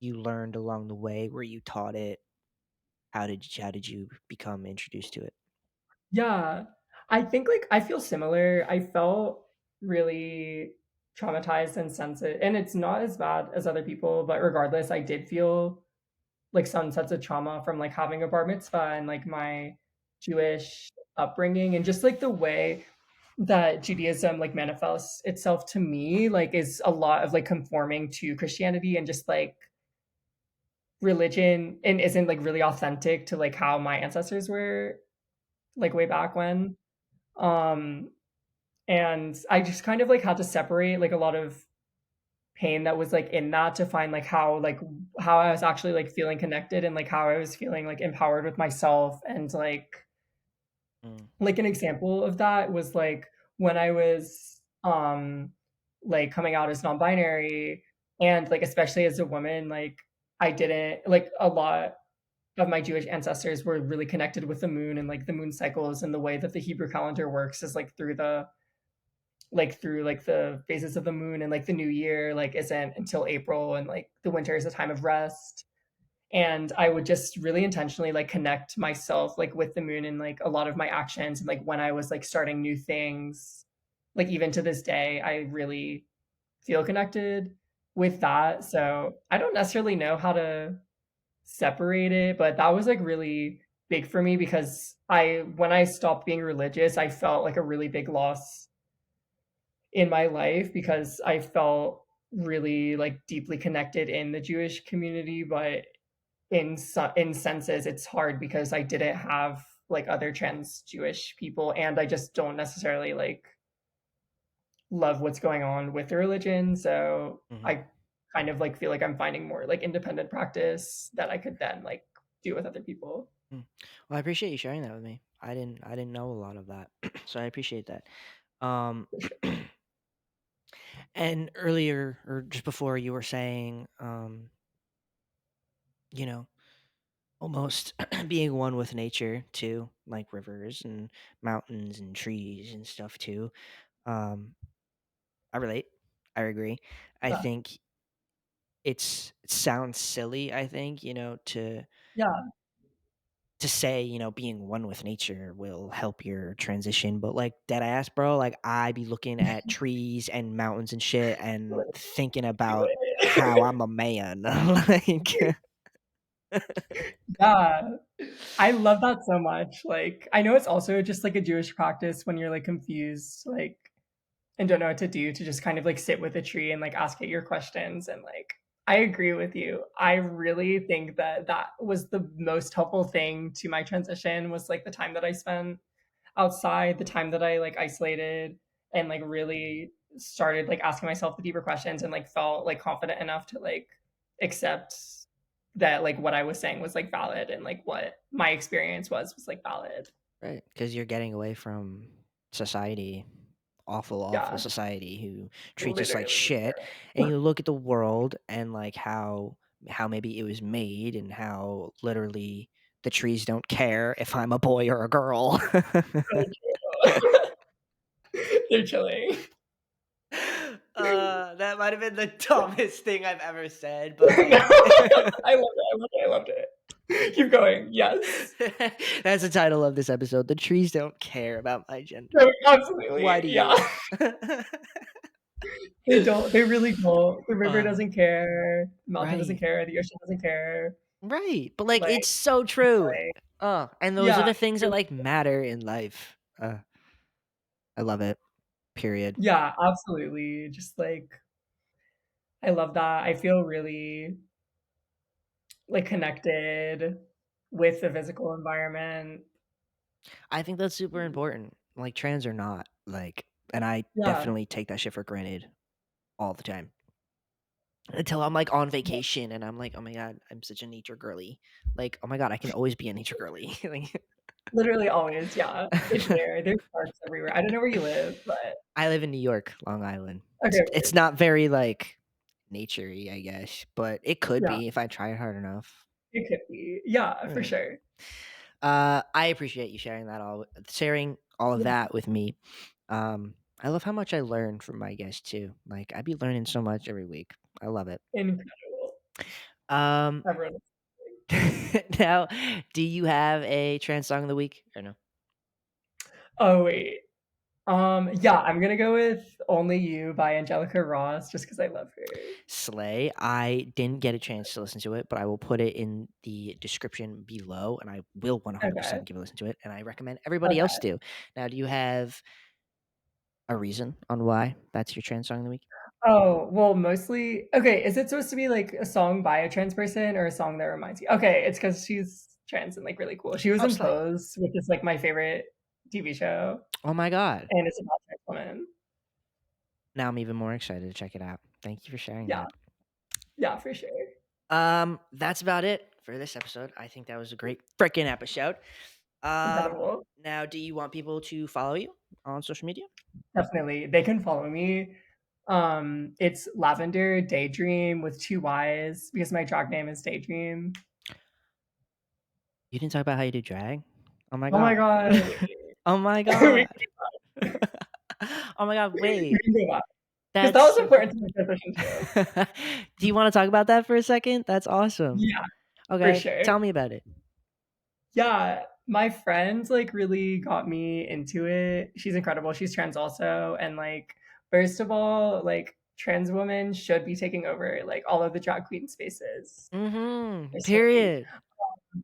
S1: you learned along the way? Were you taught it? How did you become introduced to it?
S2: Yeah. I think, like, I feel similar. I felt really traumatized and sensitive, and it's not as bad as other people, but regardless, I did feel, like, some sense of trauma from, like, having a bar mitzvah and, like, my Jewish upbringing and just, like, the way that Judaism, like, manifests itself to me, like, is a lot of, like, conforming to Christianity and just, like, religion and isn't, like, really authentic to, like, how my ancestors were, like, way back when. Um, and I just kind of, like, had to separate, like, a lot of pain that was, like, in that to find, like, how I was actually, like, feeling connected and, like, how I was feeling, like, empowered with myself and,
S1: Mm,
S2: like, an example of that was, like, when I was, like, coming out as non-binary and, like, especially as a woman, like, I didn't like, a lot of my Jewish ancestors were really connected with the moon and, like, the moon cycles and the way that the Hebrew calendar works is, like, through, like, the phases of the moon and, like, the new year, like, isn't until April and, like, the winter is a time of rest. And I would just really intentionally, like, connect myself, like, with the moon and, like, a lot of my actions and, like, when I was, like, starting new things, like, even to this day, I really feel connected with that. So, I don't necessarily know how to separate it, but that was, like, really big for me because I when I stopped being religious, I felt like a really big loss in my life because I felt really, like, deeply connected in the Jewish community, but in senses, it's hard because I didn't have, like, other trans Jewish people, and I just don't necessarily, like, love what's going on with the religion, so
S1: mhm,
S2: I kind of, like, feel like I'm finding more, like, independent practice that I could then, like, do with other people.
S1: mm. Well, I appreciate you sharing that with me. I didn't know a lot of that, so I appreciate that. Um,
S2: For sure.
S1: and earlier or just before you were saying, you know, almost being one with nature too, like rivers and mountains and trees and stuff too. Um, I relate. I agree. I
S2: Yeah.
S1: think it sounds silly, I think,
S2: Yeah.
S1: to say, being one with nature will help your transition, but like dead ass, bro, like I be looking at trees and mountains and shit and thinking
S2: Do
S1: about how
S2: it.
S1: I'm a man. Like
S2: Yeah. I love that so much, like, I know it's also just, like, a Jewish practice when you're, like, confused, like, and don't know what to do to just kind of, like, sit with a tree and, like, ask it your questions, and, like, I agree with you. I really think that that was the most helpful thing to my transition was, like, the time that I spent outside, the time that I, like, isolated and, like, really started, like, asking myself the deeper questions and, like, felt, like, confident enough to, like, accept that, like, what I was saying was, like, valid and, like, what my experience was, like, valid.
S1: right, because you're getting away from society, awful, awful
S2: Yeah,
S1: society who treats us like
S2: literally.
S1: shit, and you look at the world and like how maybe it was made and how literally the trees don't care if I'm a boy or a girl.
S2: So true. They're chilling.
S1: That might have been the dumbest thing I've ever said, but
S2: No,
S1: like
S2: I loved it, I loved it, I loved it. Keep going. Yes.
S1: That's the title of this episode. The trees don't care about my gender.
S2: No,
S1: Why
S2: absolutely.
S1: do
S2: Yeah.
S1: you?
S2: They don't. They really don't. The river
S1: uh,
S2: doesn't care. The mountain doesn't
S1: right.
S2: care. The ocean doesn't care.
S1: Right. But like
S2: Like,
S1: it's so
S2: keep
S1: true.
S2: going.
S1: And those are
S2: Yeah.
S1: the things that like matter in life. I love it. Period.
S2: Yeah, absolutely. Just like I love that. I feel really like connected with the physical environment.
S1: I think that's super important. Like trans or not. Like and I
S2: Yeah.
S1: definitely take that shit for granted all the time. Until I'm like on vacation and I'm like, oh my god, I'm such a nature girly. Like, oh my god, I can always be a nature girly. Like,
S2: Literally always, yeah. It's there. There's parks everywhere. I don't know where you live, but
S1: I live in New York, Long Island.
S2: okay,
S1: It's not very like naturey, I guess, but it could
S2: yeah,
S1: be if I try hard enough.
S2: it could be. Yeah, for
S1: Right.
S2: sure.
S1: I appreciate you sharing all of
S2: Yeah,
S1: that with me. I love how much I learn from my guests too. Like I'd be learning so much every week. I love it.
S2: incredible.
S1: Um,
S2: Everyone.
S1: now, do you have a trans song of the week or no?
S2: Oh wait. Yeah, I'm gonna go with "Only You" by Angelica Ross, just because I love her.
S1: Slay. I didn't get a chance to listen to it, but I will put it in the description below, and I will
S2: Okay,
S1: 100% give a listen to it, and I recommend everybody else
S2: okay.
S1: do. Now, do you have a reason on why that's your trans song of the week?
S2: Oh, well, mostly okay, is it supposed to be, like, a song by a trans person or a song that reminds you? Okay, it's because she's trans and, like, really cool. She was
S1: Oh,
S2: in
S1: slay.
S2: Pose, which is, like, my favorite TV show,
S1: Oh my god.
S2: and it's about trans women.
S1: Now I'm even more excited to check it out. Thank you for sharing
S2: Yeah,
S1: that.
S2: yeah, for sure.
S1: That's about it for this episode. I think that was a great freaking episode.
S2: Incredible.
S1: Now, do you want people to follow you on social media?
S2: Definitely. They can follow me. It's Lavender Daydream with 2 Ys because my drag name is Daydream.
S1: You didn't talk about how you do drag? Oh my
S2: Oh my
S1: god.
S2: god,
S1: Oh my
S2: we
S1: god. Oh my god,
S2: we
S1: wait.
S2: can go back because
S1: That's
S2: that was
S1: so
S2: important to my transition too.
S1: Do you wanna talk about that for a second? That's awesome.
S2: Yeah, for
S1: Okay,
S2: sure.
S1: tell me about it.
S2: Yeah, my friends, like, really got me into it. She's incredible, she's trans also, and, like, first of all, like, trans women should be taking over, like, all of the drag queen spaces.
S1: Mhm.
S2: Personally.
S1: Period.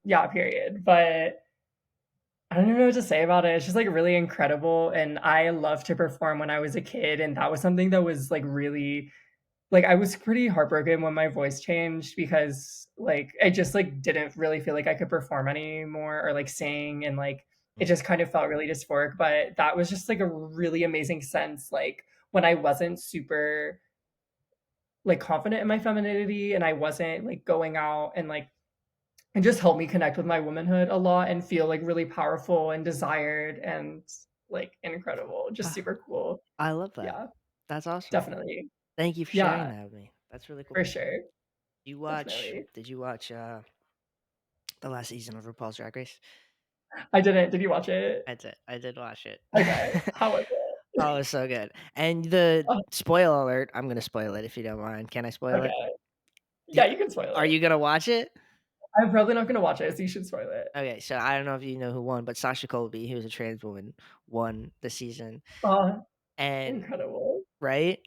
S2: Yeah, period, but I don't even know what to say about it. It's just, like, really incredible, and I loved to perform when I was a kid, and that was something that was, like, really like, I was pretty heartbroken when my voice changed because, like, I just, like, didn't really feel like I could perform anymore or, like, sing, and, like, it
S1: Mhm.
S2: just kind of felt really dysphoric, but that was just, like, a really amazing sense, like, when I wasn't super, like, confident in my femininity and I wasn't, like, going out and, like it just helped me connect with my womanhood a lot and feel, like, really powerful and desired and, like, incredible, just
S1: Ah,
S2: super cool.
S1: I love that.
S2: Yeah,
S1: That's awesome.
S2: definitely.
S1: Thank you for sharing
S2: Yeah,
S1: that with me. That's really cool.
S2: for sure, definitely.
S1: Did you watch, the last season of RuPaul's Drag Race?
S2: I didn't. Did you watch it?
S1: I did watch it.
S2: Okay. How was it?
S1: Oh, it's so good. And the
S2: Oh,
S1: spoiler alert, I'm gonna spoil it if you don't mind. Can I spoil it?
S2: okay.
S1: Do
S2: Yeah, you can spoil
S1: Are
S2: it.
S1: you gonna watch it?
S2: I'm probably not gonna watch it, so you should spoil it.
S1: Okay, so I don't know if you know who won, but Sasha Colby, who was a trans woman, won the season,
S2: Oh,
S1: and
S2: incredible.
S1: right,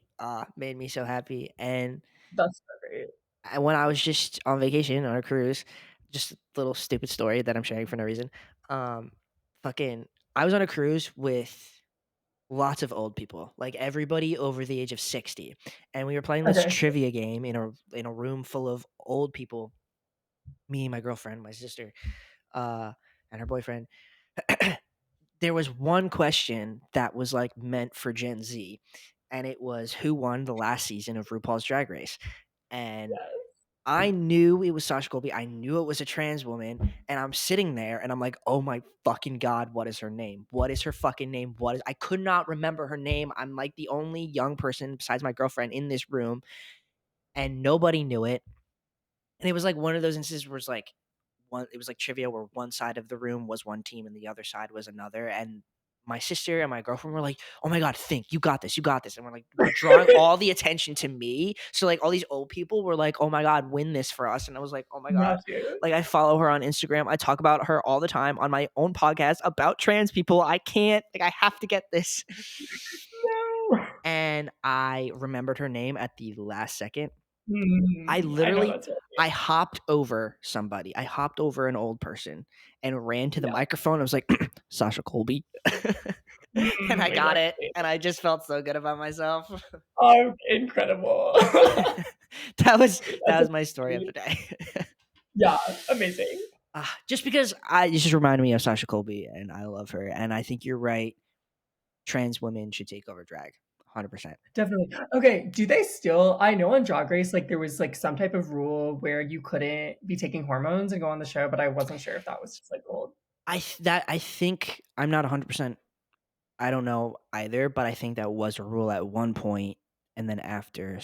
S1: made me so happy. And
S2: That's so great.
S1: when I was just on vacation on a cruise, just a little stupid story that I'm sharing for no reason. Um, fucking, I was on a cruise with lots of old people, like everybody over the age of 60, and we were playing this
S2: Okay.
S1: trivia game in a room full of old people. Me, my girlfriend, my sister, uh, and her boyfriend. There was one question that was like meant for Gen Z, and it was who won the last season of RuPaul's Drag Race. And
S2: Yes.
S1: I knew it was Sasha Colby. I knew it was a trans woman, and I'm sitting there and I'm like, "Oh my fucking god, what is her name? What is her fucking name? What is?" I could not remember her name. I'm like the only young person besides my girlfriend in this room, and nobody knew it. And it was like one of those instances where it's like one. It was like trivia where one side of the room was one team and the other side was another, and my sister and my girlfriend were like, "Oh my god, think you got this," and we're drawing all the attention to me. So like all these old people were like, "Oh my god, win this for us," and I was like, "Oh my god."
S2: Got you.
S1: Like I follow her on Instagram. I talk about her all the time on my own podcast about trans people. I can't, like, I have to get this.
S2: No.
S1: And I remembered her name at the last second.
S2: I know that's right.
S1: I hopped over somebody. I hopped over an old person and ran to the
S2: Yeah.
S1: microphone. I was like, Sasha Colby. And I got it.
S2: Exactly.
S1: And I just felt so good about myself.
S2: Oh, incredible.
S1: that was
S2: That's
S1: my story of
S2: amazing.
S1: the day.
S2: Yeah, amazing.
S1: Just because it just reminded me of Sasha Colby and I love her. And I think you're right. Trans women should take over drag. 100%.
S2: Definitely. Okay, do they still I know on Drag Race, like, there was, like, some type of rule where you couldn't be taking hormones and go on the show, but I wasn't sure if that was just, like, old.
S1: I think I'm not 100%. I don't know either, but I think that was a rule at one point, and then after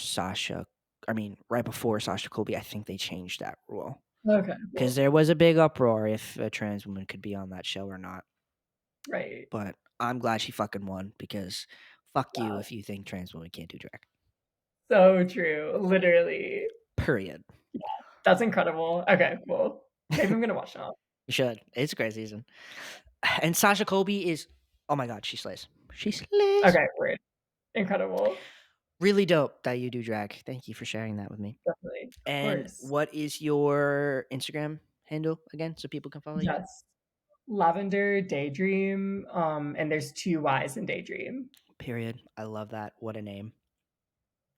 S1: right before Sasha Colby, I think they changed that rule
S2: Okay,
S1: because
S2: cool.
S1: there was a big uproar if a trans woman could be on that show or not.
S2: Right.
S1: But I'm glad she fucking won because fuck you
S2: Yeah.
S1: if you think trans women can't do drag.
S2: So true, literally.
S1: Period.
S2: Yeah, that's incredible. Okay, cool. Maybe I'm gonna watch now.
S1: You should. It's a great season. And Sasha Colby is, oh my god, she slays. She slays.
S2: Okay, word. Incredible.
S1: Really dope that you do drag. Thank you for sharing that with me.
S2: Definitely. Of
S1: And
S2: course.
S1: what is your Instagram handle again so people can follow you?
S2: Yes. Lavender Daydream, and there's 2 Y's in Daydream.
S1: Period. I love that. What a name.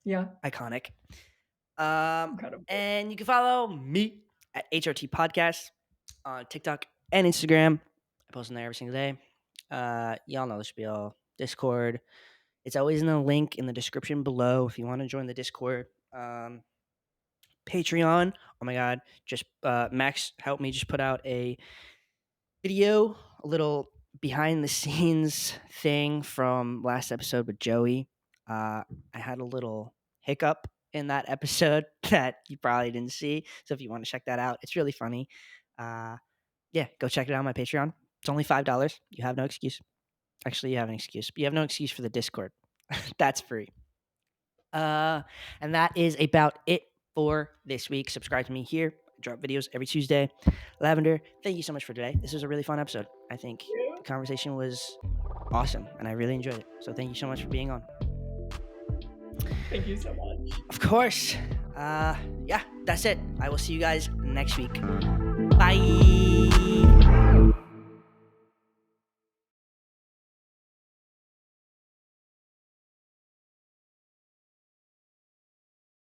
S2: Yeah,
S1: Iconic.
S2: incredible.
S1: And you can follow me at HRT Podcast on TikTok and Instagram. I post on there every single day. Y'all know the spiel. Discord. It's always in the link in the description below if you want to join the Discord. Patreon. Oh my god. Just Max helped me just put out a video, a little behind the scenes thing from last episode with Joey. I had a little hiccup in that episode that you probably didn't see. So if you want to check that out, it's really funny. Yeah, go check it out on my Patreon. It's only $5. You have no excuse. Actually, you have an excuse. But you have no excuse for the Discord. That's free. And that is about it for this week. Subscribe to me here. I drop videos every Tuesday. Lavender, thank you so much for today. This was a really fun episode. I think the conversation was awesome and I really enjoyed it. So thank you so much for being on.
S2: Thank you so much.
S1: Of course. Yeah, that's it. I will see you guys next week. Bye.